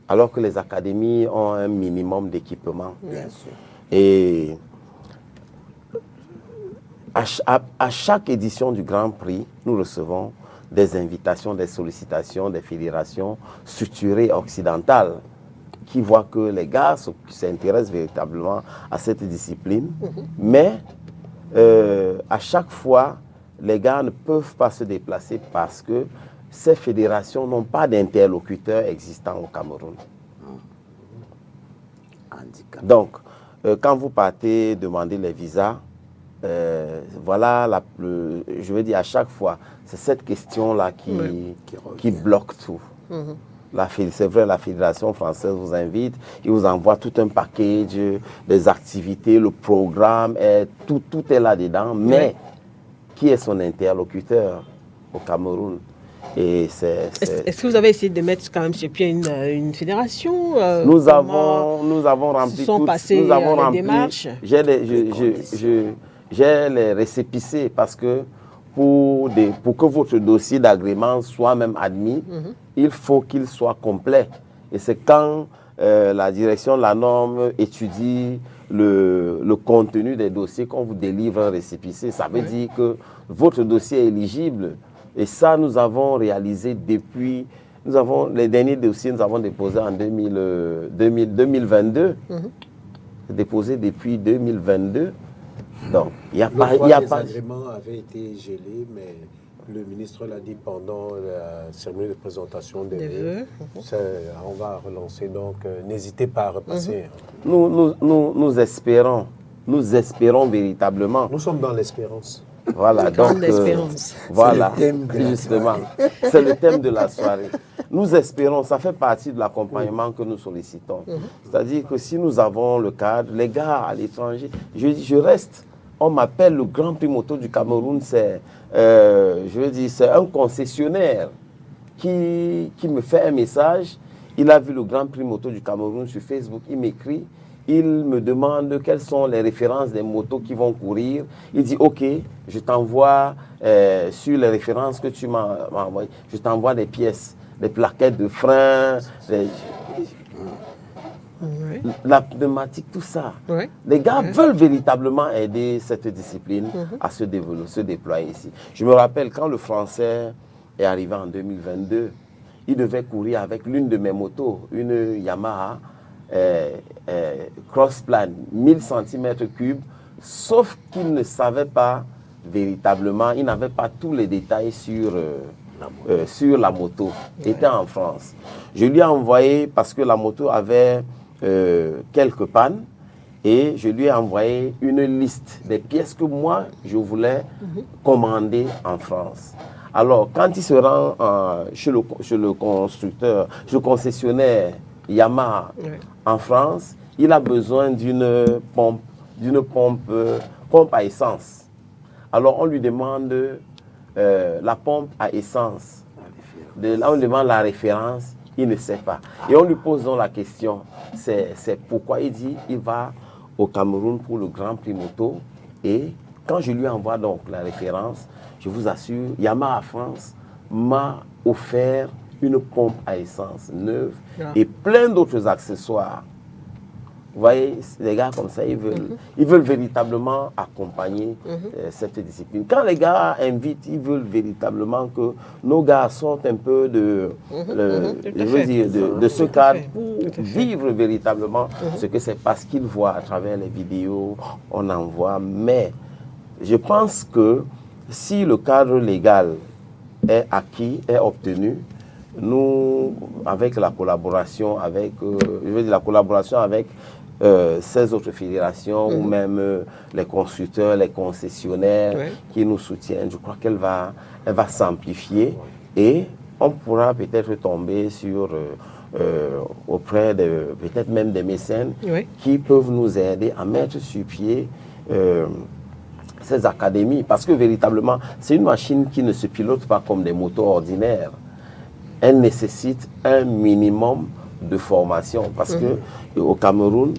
alors que les académies ont un minimum d'équipement. Bien sûr. Et à chaque édition du Grand Prix, nous recevons des invitations, des sollicitations des fédérations structurées occidentales qui voient que les gars s'intéressent véritablement à cette discipline. Mais à chaque fois, les gars ne peuvent pas se déplacer parce que ces fédérations n'ont pas d'interlocuteurs existants au Cameroun. Donc, quand vous partez demander les visas, voilà, je veux dire, à chaque fois, c'est cette question-là qui bloque tout. C'est vrai, la Fédération française vous invite, il vous envoie tout un package, des activités, le programme, tout est là-dedans, mais qui est son interlocuteur au Cameroun? Est-ce que vous avez essayé de mettre quand même sur pied une fédération? Nous avons rempli toutes les démarches. J'ai les récépissés parce que pour que votre dossier d'agrément soit même admis, il faut qu'il soit complet. Et c'est quand la direction de la norme étudie le contenu des dossiers qu'on vous délivre un récépissé. Ça veut dire que votre dossier est éligible. Et ça, nous avons réalisé depuis... les derniers dossiers, nous avons déposés en 2022. Déposés depuis 2022. Donc, il n'y a pas... Les agréments avaient été gelés, mais le ministre l'a dit pendant la cérémonie de présentation des vœux. On va relancer, donc n'hésitez pas à repasser. Nous espérons véritablement. Nous sommes dans l'espérance. Voilà, donc, voilà, justement, c'est le thème de la soirée. Nous espérons, ça fait partie de l'accompagnement que nous sollicitons. C'est-à-dire que si nous avons le cadre, les gars à l'étranger, je reste, on m'appelle le Grand Prix Moto du Cameroun, c'est un concessionnaire qui me fait un message. Il a vu le Grand Prix Moto du Cameroun sur Facebook, il m'écrit, il me demande quelles sont les références des motos qui vont courir. Il dit, OK, je t'envoie sur les références que tu m'as envoyées, je t'envoie des pièces, des plaquettes de frein, la pneumatique, tout ça. Ouais. Les gars veulent véritablement aider cette discipline à se développer, se déployer ici. Je me rappelle quand le français est arrivé en 2022, il devait courir avec l'une de mes motos, une Yamaha Crossplane, 1000 cm3, sauf qu'il ne savait pas véritablement, il n'avait pas tous les détails sur la moto. Il était en France. Je lui ai envoyé, parce que la moto avait quelques pannes, et je lui ai envoyé une liste des pièces que moi, je voulais commander en France. Alors, quand il se rend chez le constructeur, chez le concessionnaire Yamaha en France, il a besoin d'une pompe à essence. Alors, on lui demande la pompe à essence. Là, on lui demande la référence, il ne sait pas. Et on lui pose donc la question, c'est pourquoi il dit il va au Cameroun pour le Grand Prix moto. Et quand je lui envoie donc la référence, je vous assure, Yamaha France m'a offert une pompe à essence neuve et plein d'autres accessoires. Vous voyez, les gars comme ça, ils veulent véritablement accompagner cette discipline. Quand les gars invitent, ils veulent véritablement que nos gars sortent un peu de ce cadre pour vivre véritablement ce que c'est, parce qu'ils voient à travers les vidéos, on en voit. Mais je pense que si le cadre légal est acquis, est obtenu, nous, avec la collaboration avec, ces autres fédérations ou même les constructeurs, les concessionnaires qui nous soutiennent, je crois qu'elle va s'amplifier et on pourra peut-être tomber sur auprès de peut-être même des mécènes qui peuvent nous aider à mettre sur pied ces académies, parce que véritablement c'est une machine qui ne se pilote pas comme des motos ordinaires. Elle nécessite un minimum de formation, parce que au Cameroun,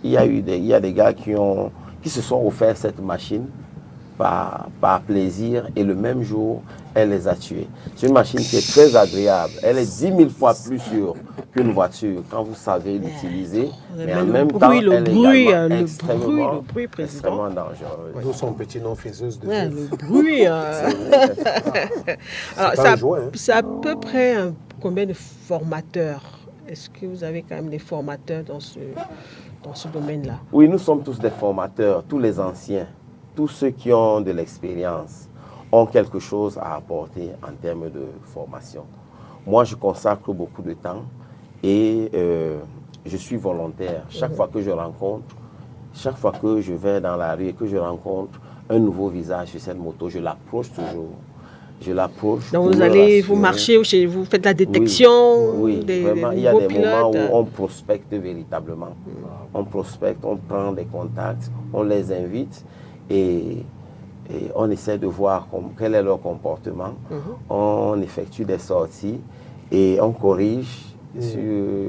il y a des gars qui se sont offerts cette machine par plaisir, et le même jour, elle les a tués. C'est une machine qui est très agréable. Elle est 10 000 fois plus sûre qu'une voiture quand vous savez l'utiliser, mais en même temps, elle est également extrêmement dangereuse. Nous sommes petits non-faiseuses de le bruit. Alors, c'est à peu près combien de formateurs? Est-ce que vous avez quand même des formateurs dans ce domaine-là? Oui, nous sommes tous des formateurs, tous les anciens, tous ceux qui ont de l'expérience ont quelque chose à apporter en termes de formation. Moi, je consacre beaucoup de temps et je suis volontaire. Chaque fois que je vais dans la rue et que je rencontre un nouveau visage sur cette moto, je l'approche toujours. Donc vous marchez, vous faites la détection. Oui, vraiment, il y a des moments où on prospecte véritablement. On prospecte, on prend des contacts, on les invite et on essaie de voir quel est leur comportement. On effectue des sorties et on corrige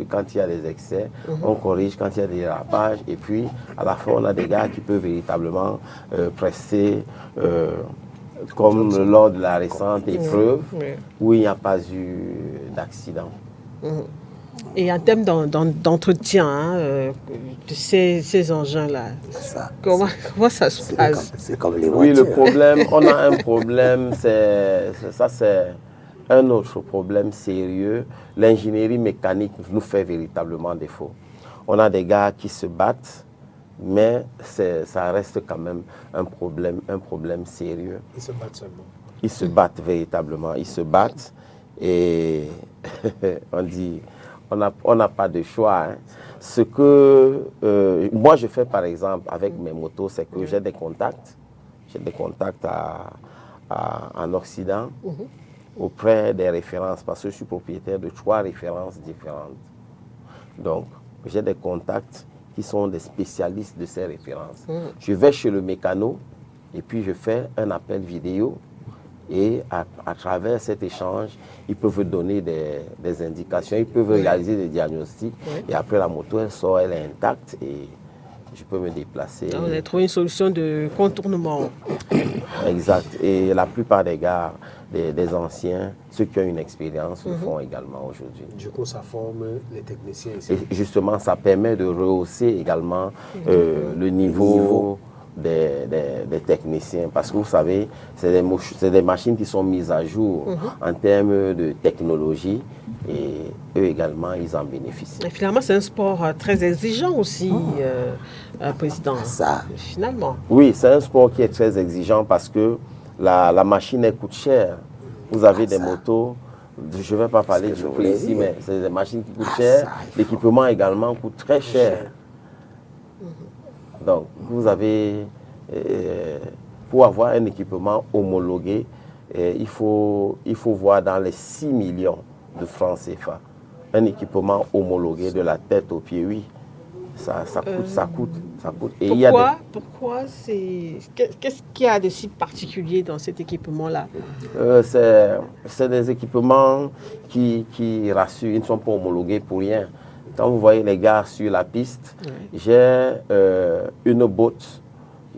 quand il y a des excès, on corrige quand il y a des dérapages, et puis à la fin on a des gars qui peuvent véritablement prester comme lors de la récente épreuve où il n'y a pas eu d'accident. Et en termes d'entretien de ces engins-là, comment ça se passe? C'est comme les voitures. Oui, le problème, on a un problème, c'est un autre problème sérieux. L'ingénierie mécanique nous fait véritablement défaut. On a des gars qui se battent, mais ça reste quand même un problème sérieux. Ils se battent seulement. Ils se battent véritablement, ils se battent et on dit, on n'a pas de choix. Hein. Ce que moi je fais par exemple avec mes motos, c'est que j'ai des contacts en Occident auprès des références, parce que je suis propriétaire de 3 références différentes. Donc j'ai des contacts qui sont des spécialistes de ces références. Je vais chez le mécano et puis je fais un appel vidéo et à travers cet échange, ils peuvent donner des indications, ils peuvent réaliser des diagnostics et après la moto, elle sort, elle est intacte et je peux me déplacer. Vous avez trouvé une solution de contournement. Exact. Et la plupart des gares, des anciens, ceux qui ont une expérience, le font également aujourd'hui. Du coup, ça forme les techniciens ici. Et justement, ça permet de rehausser également le niveau des techniciens. Parce que vous savez, c'est des machines qui sont mises à jour en termes de technologie et eux également, ils en bénéficient. Et finalement, c'est un sport très exigeant aussi, Président. Ça. Finalement. Oui, c'est un sport qui est très exigeant parce que la machine, elle coûte cher. Vous avez des motos, je ne vais pas parler du prix ici, mais c'est des machines qui coûtent cher. L'équipement également coûte très cher. Donc, vous avez, pour avoir un équipement homologué, il faut voir dans les 6 millions de francs CFA. Un équipement homologué de la tête aux pieds, oui. Ça coûte. Et Pourquoi qu'est-ce qu'il y a de si particulier dans cet équipement-là? C'est des équipements qui rassurent, ils ne sont pas homologués pour rien. Quand vous voyez les gars sur la piste, j'ai une botte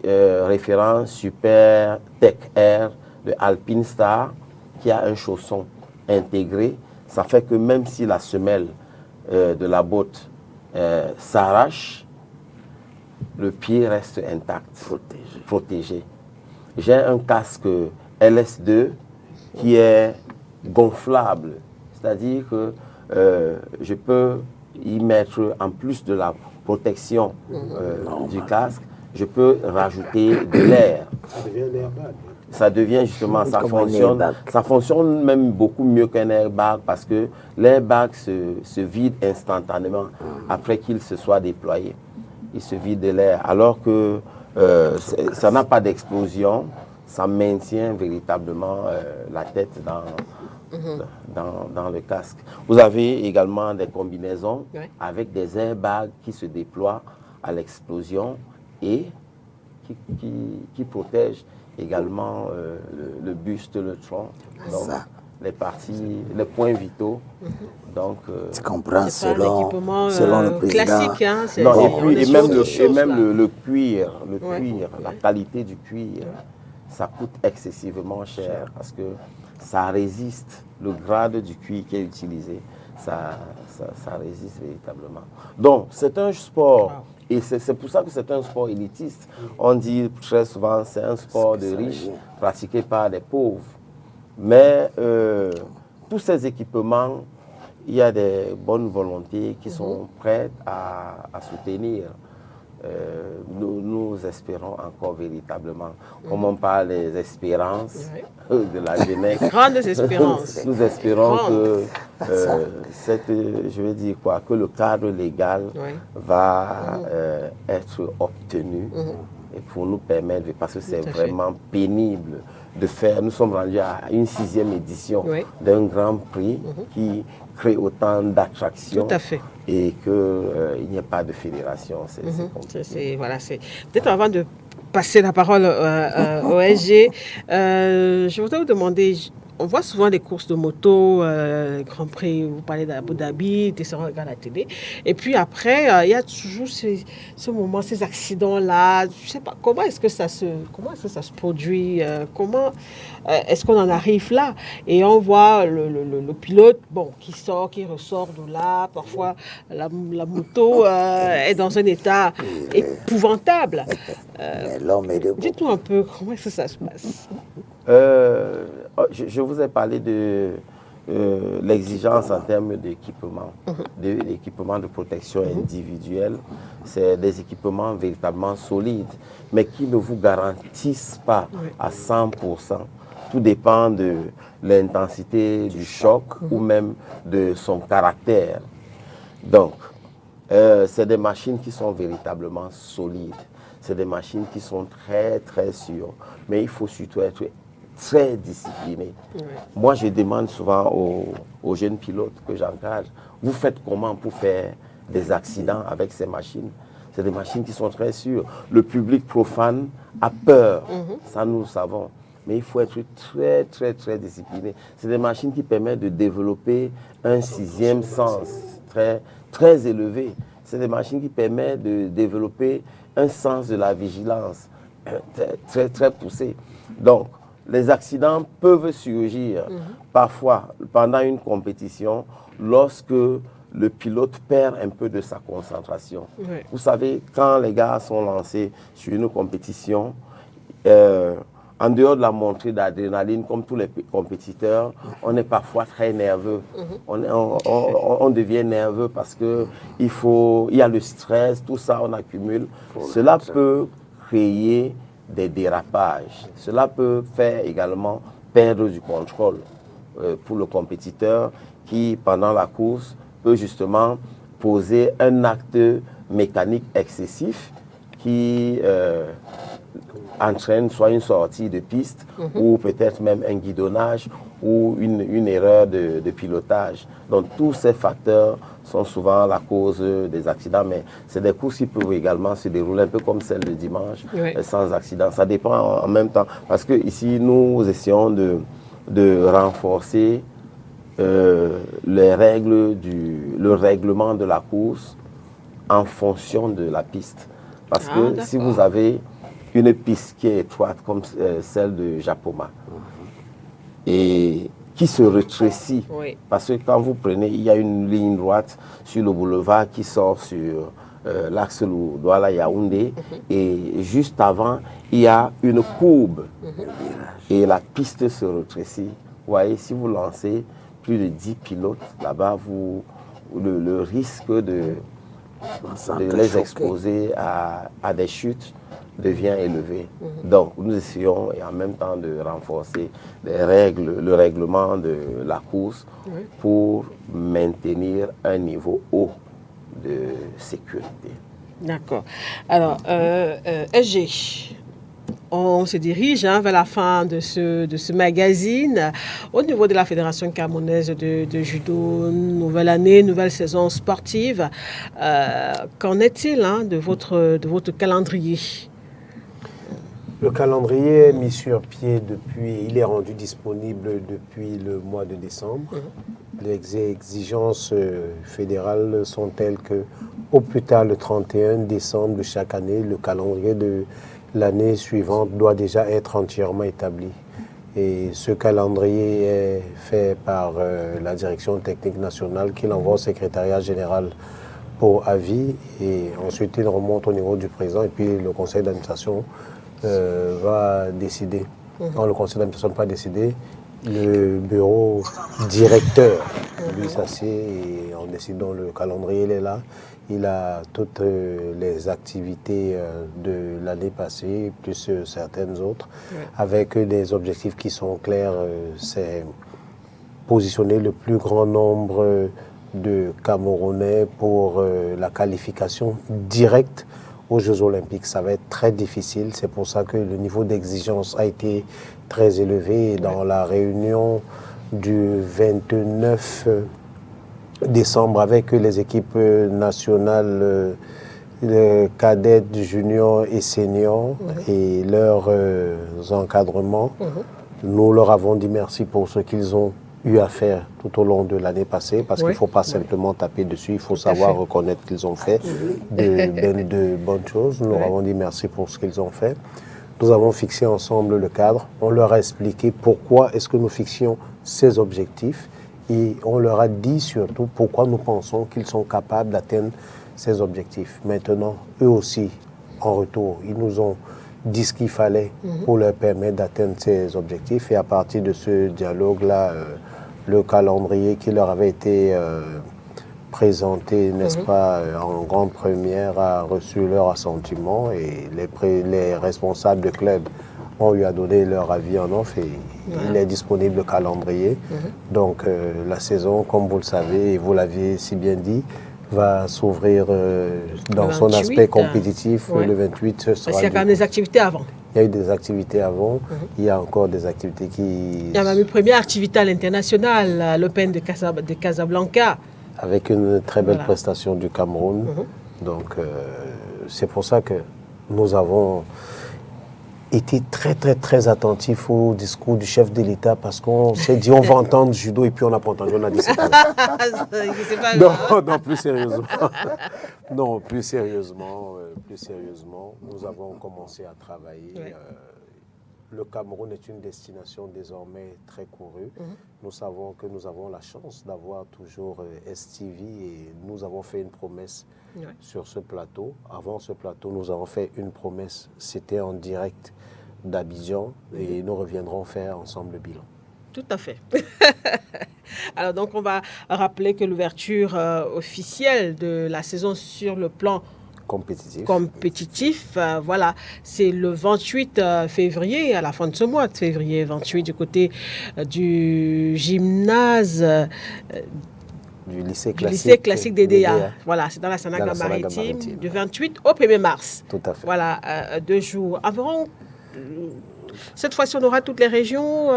référence Super Tech Air de Alpine Star qui a un chausson intégré. Ça fait que même si la semelle de la botte s'arrache, le pied reste intact, protégé. J'ai un casque LS2 qui est gonflable, c'est-à-dire que je peux y mettre, en plus de la protection du casque, je peux rajouter de l'air. Ça devient un airbag. Ça devient justement, ça fonctionne même beaucoup mieux qu'un airbag parce que l'airbag se vide instantanément après qu'il se soit déployé. Il se vide de l'air. Alors que ça n'a pas d'explosion, ça maintient véritablement la tête dans le casque. Vous avez également des combinaisons avec des airbags qui se déploient à l'explosion et qui protègent également le buste, le tronc, donc les parties, les points vitaux. Donc, tu comprends, selon le président. Classique, hein, non, et même le cuir, la qualité du cuir, ça coûte excessivement cher parce que ça résiste, le grade du cuir qui est utilisé, ça résiste véritablement. Donc, c'est un sport. Et c'est pour ça que c'est un sport élitiste. On dit très souvent c'est un sport de riches pratiqué par des pauvres. Mais tous ces équipements, il y a des bonnes volontés qui sont prêtes à soutenir. Nous espérons encore véritablement. Comme on parle des espérances de la jeunesse. Grandes espérances. Nous espérons que le cadre légal va être obtenu et pour nous permettre, parce que c'est vraiment pénible de faire. Nous sommes rendus à une 6e édition d'un grand prix qui crée autant d'attractions. Tout à fait. Et qu'il n'y ait pas de fédération. Peut-être avant de passer la parole au SG, je voudrais vous demander, on voit souvent des courses de moto, Grand Prix, vous parlez d'Abu Dhabi, on regarde la télé, et puis après, il y a toujours ce moment, ces accidents-là, je ne sais pas, comment est-ce que ça se produit, comment est-ce qu'on en arrive là? Et on voit le pilote, qui sort, qui ressort de là, parfois la moto est dans un état épouvantable. Dites-nous un peu, comment est-ce que ça se passe? Je vous ai parlé de l'exigence en termes d'équipement, de l'équipement de protection individuelle. C'est des équipements véritablement solides, mais qui ne vous garantissent pas à 100%. Tout dépend de l'intensité du choc ou même de son caractère. Donc, c'est des machines qui sont véritablement solides. C'est des machines qui sont très, très sûres. Mais il faut surtout être très discipliné. Moi, je demande souvent aux jeunes pilotes que j'encadre, vous faites comment pour faire des accidents avec ces machines? C'est des machines qui sont très sûres. Le public profane a peur, ça nous le savons. Mais il faut être très, très, très discipliné. C'est des machines qui permettent de développer un 6e sens très, très élevé. c'est des machines qui permettent de développer un sens de la vigilance très, très poussé. Donc, les accidents peuvent surgir parfois pendant une compétition lorsque le pilote perd un peu de sa concentration. Oui. Vous savez, quand les gars sont lancés sur une compétition, en dehors de la montée d'adrénaline, comme tous les compétiteurs, on est parfois très nerveux. On devient nerveux parce que il y a le stress, tout ça, on accumule. Cela peut créer des dérapages. Cela peut faire également perdre du contrôle pour le compétiteur qui, pendant la course, peut justement poser un acte mécanique excessif qui entraîne soit une sortie de piste ou peut-être même un guidonnage ou une erreur de pilotage. Donc tous ces facteurs sont souvent la cause des accidents, mais c'est des courses qui peuvent également se dérouler un peu comme celle de dimanche, sans accident. Ça dépend en même temps, parce que ici nous essayons de renforcer le règlement de la course en fonction de la piste. Parce que si vous avez une piste qui est étroite comme celle de Japoma et qui se rétrécit, parce que quand vous prenez, il y a une ligne droite sur le boulevard qui sort sur l'axe Douala-Yaoundé et juste avant, il y a une courbe et la piste se rétrécit. Vous voyez, si vous lancez plus de 10 pilotes là-bas, le risque de les exposer à des chutes devient élevé. Donc, nous essayons et en même temps de renforcer le règlement de la course pour maintenir un niveau haut de sécurité. D'accord. Alors, SG, on se dirige vers la fin de ce magazine. Au niveau de la Fédération camerounaise de judo, nouvelle année, nouvelle saison sportive, qu'en est-il de votre calendrier? Le calendrier est mis sur pied il est rendu disponible depuis le mois de décembre. Les exigences fédérales sont telles que, au plus tard le 31 décembre de chaque année, le calendrier de l'année suivante doit déjà être entièrement établi. Et ce calendrier est fait par la direction technique nationale qui l'envoie au secrétariat général pour avis. Et ensuite, il remonte au niveau du président et puis le conseil d'administration va décider. Quand le conseil d'administration n'a pas décidé, le bureau directeur lui s'assied et on décide. Donc le calendrier il est là. Il a toutes les activités de l'année passée, plus certaines autres, avec des objectifs qui sont clairs. C'est positionner le plus grand nombre de Camerounais pour la qualification directe aux Jeux Olympiques. Ça va être très difficile. C'est pour ça que le niveau d'exigence a été très élevé. Et dans la réunion du 29 décembre avec les équipes nationales cadettes, juniors et seniors et leurs encadrements, nous leur avons dit merci pour ce qu'ils ont eu à faire tout au long de l'année passée, parce qu'il ne faut pas simplement taper dessus, il faut savoir reconnaître qu'ils ont fait de bonnes choses. Nous leur avons dit merci pour ce qu'ils ont fait. Nous avons fixé ensemble le cadre, on leur a expliqué pourquoi est-ce que nous fixions ces objectifs et on leur a dit surtout pourquoi nous pensons qu'ils sont capables d'atteindre ces objectifs. Maintenant, eux aussi, en retour, ils nous ont dit ce qu'il fallait pour leur permettre d'atteindre ces objectifs et à partir de ce dialogue-là, le calendrier qui leur avait été présenté, n'est-ce pas, en grande première, a reçu leur assentiment et les responsables de club ont eu à donner leur avis en off et il est disponible le calendrier. Donc la saison, comme vous le savez et vous l'aviez si bien dit, va s'ouvrir dans son aspect compétitif le 28. Ce sera parce qu'il y a quand même des activités avant. Il y a eu des activités avant, il y a encore des activités qui... Il y a même une première activité à l'international, l'Open de Casablanca. Avec une très belle prestation du Cameroun. Donc c'est pour ça que nous avons été très attentifs au discours du chef de l'État parce qu'on s'est dit on va entendre judo et puis on n'a pas entendu, on a dit c'est pas grave. Non, plus sérieusement. Non, plus sérieusement, nous avons commencé à travailler. Oui. Le Cameroun est une destination désormais très courue. Nous savons que nous avons la chance d'avoir toujours STV et nous avons fait une promesse sur ce plateau. Avant ce plateau, nous avons fait une promesse. C'était en direct d'Abidjan et nous reviendrons faire ensemble le bilan. Tout à fait. Alors donc on va rappeler que l'ouverture officielle de la saison sur le plan compétitif, voilà, c'est le 28 février, à la fin de ce mois de février 28, du côté du gymnase du lycée classique DDA. Voilà, c'est dans la Sanaga maritime, du 28 au 1er mars. Tout à fait. Voilà, 2 jours. Environ, cette fois-ci, on aura toutes les régions.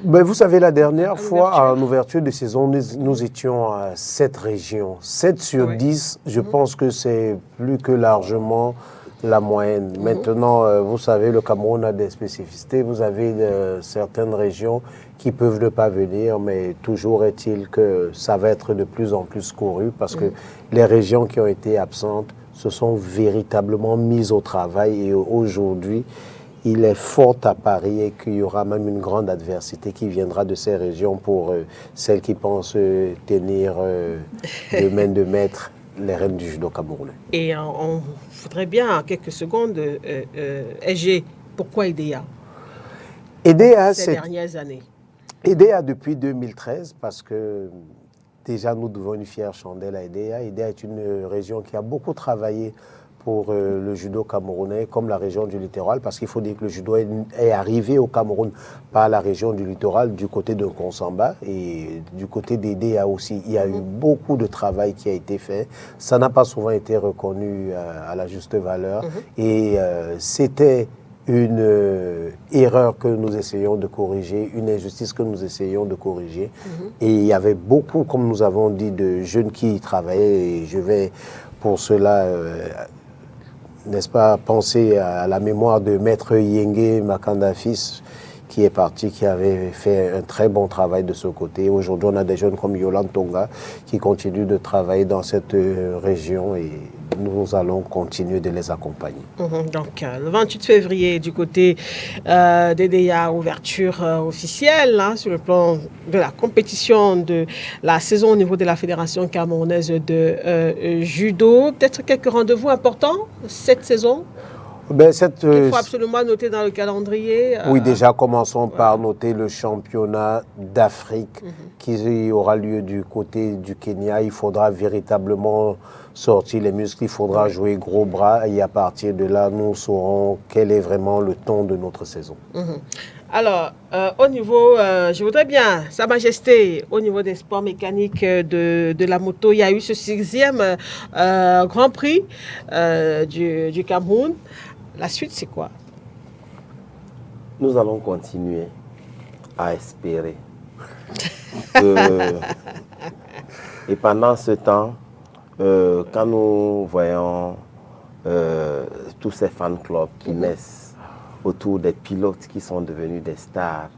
Ben, vous savez, la dernière fois, en ouverture de saison, nous étions à 7 régions. 7 sur 10, je pense que c'est plus que largement la moyenne. Maintenant, vous savez, le Cameroun a des spécificités. Vous avez certaines régions qui peuvent ne pas venir, mais toujours est-il que ça va être de plus en plus couru parce que les régions qui ont été absentes se sont véritablement mises au travail et aujourd'hui, il est fort à parier qu'il y aura même une grande adversité qui viendra de ces régions pour celles qui pensent tenir de main de maître les rênes du judo camerounais. Et on voudrait bien, en quelques secondes, EG, pourquoi EDEA ces dernières années? EDEA depuis 2013, parce que déjà nous devons une fière chandelle à EDEA. EDEA est une région qui a beaucoup travaillé pour le judo camerounais, comme la région du littoral, parce qu'il faut dire que le judo est arrivé au Cameroun par la région du littoral, du côté de Konsamba, et du côté d'EDEA aussi. Il y a eu beaucoup de travail qui a été fait. Ça n'a pas souvent été reconnu à la juste valeur, et c'était une erreur que nous essayons de corriger, une injustice que nous essayons de corriger. Et il y avait beaucoup, comme nous avons dit, de jeunes qui y travaillaient, et je vais pour cela n'est-ce pas, penser à la mémoire de Maître Yengue Makanda fils, qui est parti, qui avait fait un très bon travail de ce côté. Aujourd'hui, on a des jeunes comme Yolande Tonga qui continuent de travailler dans cette région et nous allons continuer de les accompagner. Donc, le 28 février, du côté d'EDEA, ouverture officielle sur le plan de la compétition de la saison au niveau de la Fédération camerounaise de judo. Peut-être quelques rendez-vous importants cette saison? Il faut absolument noter dans le calendrier. Oui, déjà, commençons par noter le championnat d'Afrique qui aura lieu du côté du Kenya. Il faudra véritablement sortir les muscles, il faudra jouer gros bras et à partir de là, nous saurons quel est vraiment le ton de notre saison. Alors, au niveau, je voudrais bien, Sa Majesté, au niveau des sports mécaniques de la moto, il y a eu ce 6e Grand Prix du Cameroun. La suite, c'est quoi? Nous allons continuer à espérer. Et pendant ce temps, quand nous voyons tous ces fan clubs qui naissent autour des pilotes qui sont devenus des stars,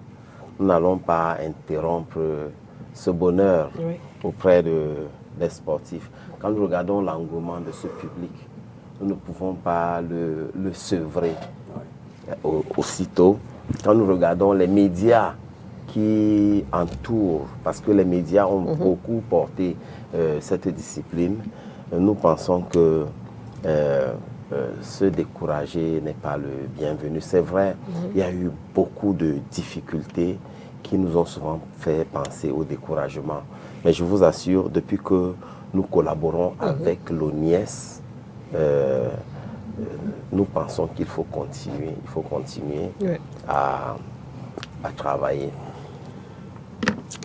nous n'allons pas interrompre ce bonheur auprès des sportifs. Quand nous regardons l'engouement de ce public, nous ne pouvons pas le sevrer aussitôt. Quand nous regardons les médias qui entourent, parce que les médias ont beaucoup porté cette discipline, nous pensons que se décourager n'est pas le bienvenu. C'est vrai, il y a eu beaucoup de difficultés qui nous ont souvent fait penser au découragement. Mais je vous assure, depuis que nous collaborons avec l'ONIES, nous pensons qu'il faut continuer. Il faut continuer à travailler.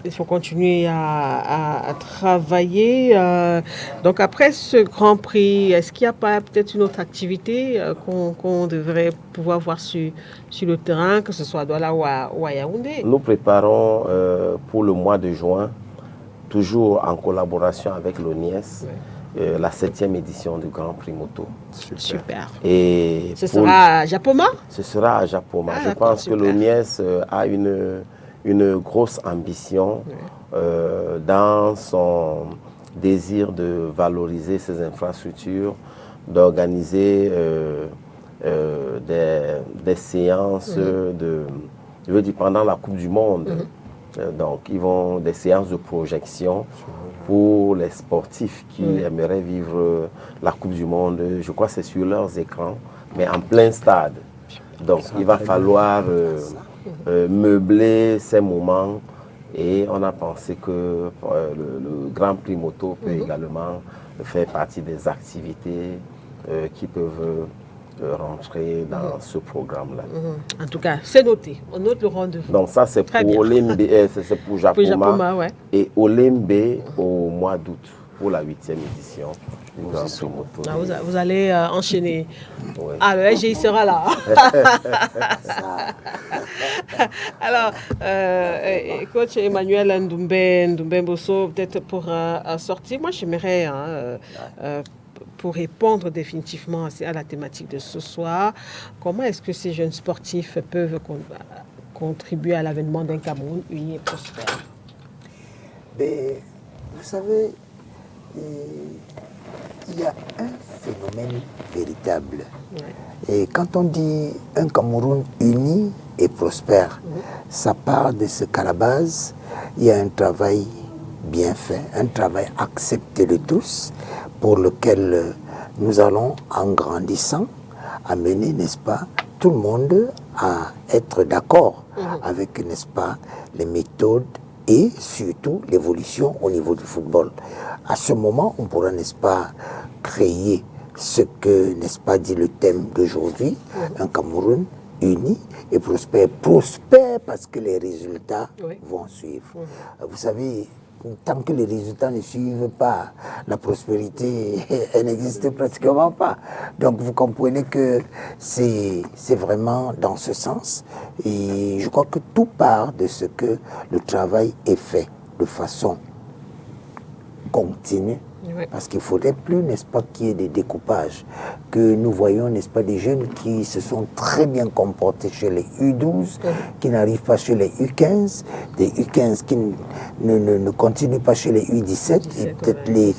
Il faut continuer à travailler. Donc après ce Grand Prix, est-ce qu'il n'y a pas peut-être une autre activité qu'on devrait pouvoir voir sur le terrain, que ce soit à Douala ou à Yaoundé? Nous préparons pour le mois de juin, toujours en collaboration avec l'ONIES, la 7e édition du Grand Prix Moto. Super. Et Ce sera à Japoma? Ce sera à Japoma. Ah, je pense que super. l'ONIES a une grosse ambition dans son désir de valoriser ses infrastructures, d'organiser des séances je veux dire, pendant la Coupe du Monde. Donc, ils vont des séances de projection pour les sportifs qui aimeraient vivre la Coupe du Monde. Je crois que c'est sur leurs écrans, mais en plein stade. Donc, il va falloir meubler ces moments. Et on a pensé que le Grand Prix Moto peut également faire partie des activités qui peuvent rentrer dans ce programme-là. En tout cas, c'est noté. On note le rendez-vous. Donc ça, c'est pour Olembe, c'est pour Japoma. Pour Japoma, ouais. Et Olembe au mois d'août pour la 8e édition du Grand Prix Moto. Ah, vous allez enchaîner. Ouais. Ah, le SGI sera là. Alors, coach Emmanuel Ndoumbe Bosso, peut-être pour sortir, moi j'aimerais, pour répondre définitivement à la thématique de ce soir, comment est-ce que ces jeunes sportifs peuvent contribuer à l'avènement d'un Cameroun uni et prospère? Mais, vous savez, il y a un phénomène véritable. Et quand on dit un Cameroun uni et prospère, ça part de ce qu'à la base, il y a un travail bien fait, un travail accepté de tous, pour lequel nous allons, en grandissant, amener, n'est-ce pas, tout le monde à être d'accord avec, n'est-ce pas, les méthodes et surtout l'évolution au niveau du football. À ce moment, on pourra, n'est-ce pas, créer ce que, n'est-ce pas, dit le thème d'aujourd'hui, un Cameroun uni et prospère. Prospère parce que les résultats vont suivre. Vous savez, tant que les résultats ne suivent pas, la prospérité, elle n'existe pratiquement pas. Donc vous comprenez que c'est vraiment dans ce sens. Et je crois que tout part de ce que le travail est fait de façon continue. Parce qu'il ne faudrait plus, n'est-ce pas, qu'il y ait des découpages. Que nous voyons, n'est-ce pas, des jeunes qui se sont très bien comportés chez les U12, qui n'arrivent pas chez les U15, des U15 qui ne continuent pas chez les U17, et peut-être les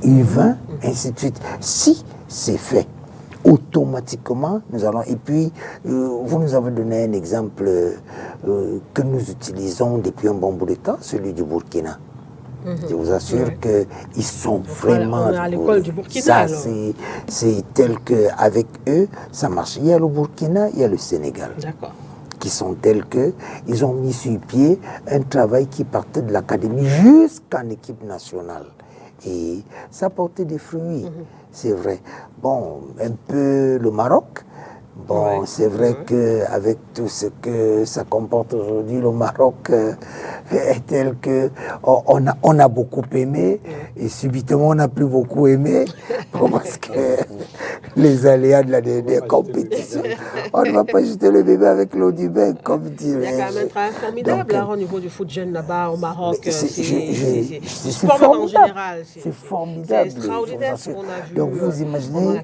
U20, ainsi de suite. Si c'est fait, automatiquement, nous allons... Et puis, vous nous avez donné un exemple que nous utilisons depuis un bon bout de temps, celui du Burkina. Je vous assure qu'ils sont vraiment... On est à l'école du Burkina. Ça, c'est tel qu'avec eux, ça marche. Il y a le Burkina, il y a le Sénégal. D'accord. Qui sont tels qu'ils ont mis sur pied un travail qui partait de l'académie jusqu'en équipe nationale. Et ça portait des fruits, c'est vrai. Bon, un peu le Maroc. Bon, c'est vrai qu'avec tout ce que ça comporte aujourd'hui, le Maroc est tel que on a beaucoup aimé et subitement on n'a plus beaucoup aimé parce que les aléas de la dernière compétition, on ne va pas jeter le bébé avec l'eau du bain, comme dirait. Il y a quand même un travail formidable au niveau du foot jeune là-bas au Maroc. C'est sport en général. C'est formidable. C'est extraordinaire ce qu'on a vu. Donc vous imaginez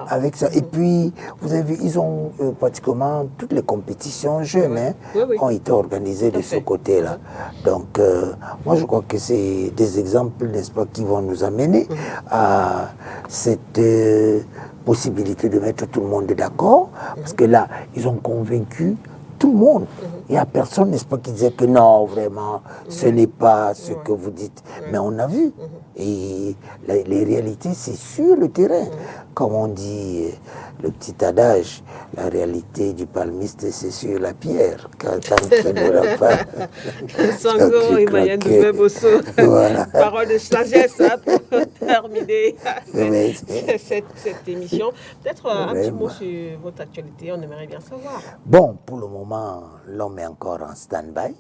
avec ça. Et puis, vous avez vu, ils ont pratiquement toutes les compétitions jeunes ont été organisées de ce côté-là. Donc, moi, je crois que c'est des exemples, n'est-ce pas, qui vont nous amener à cette possibilité de mettre tout le monde d'accord. Parce que là, ils ont convaincu tout le monde. Il n'y a personne, n'est-ce pas, qui disait que non, vraiment, ce n'est pas ce que vous dites. Mais on a vu. Et les réalités, c'est sur le terrain. Comme on dit, le petit adage, la réalité du palmiste, c'est sur la pierre. Quand il n'aura pas... Sango, Emmanuel Ndoumbe Bosso. Parole de sagesse pour terminer cette émission. Peut-être un petit mot sur votre actualité, on aimerait bien savoir. Bon, pour le moment, l'homme est encore en stand-by,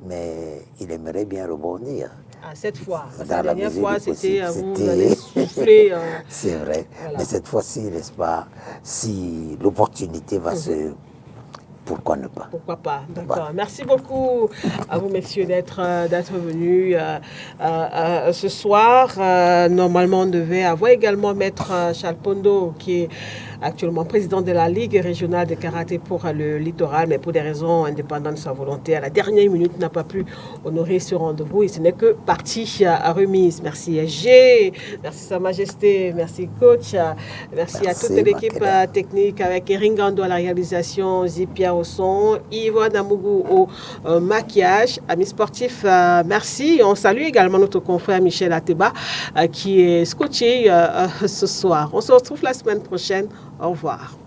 mais il aimerait bien rebondir. Ah, cette fois, la dernière fois, c'était vous c'était... allez souffler. C'est vrai, voilà. Mais cette fois-ci, n'est-ce pas, si l'opportunité va se pourquoi ne pas? Pourquoi pas, d'accord. Merci beaucoup à vous, messieurs, d'être venus ce soir. Normalement, on devait avoir également Maître Charles Pondo, qui est actuellement président de la Ligue régionale de karaté pour le littoral, mais pour des raisons indépendantes de sa volonté, à la dernière minute, n'a pas pu honorer ce rendez-vous et ce n'est que partie à remise. Merci SG, merci Sa Majesté, merci coach, merci à toute l'équipe technique avec Eringando à la réalisation, Zipia au son, Yvonne Amougou au maquillage. Amis sportifs, merci. On salue également notre confrère Michel Ateba qui est scotché ce soir. On se retrouve la semaine prochaine. Au revoir.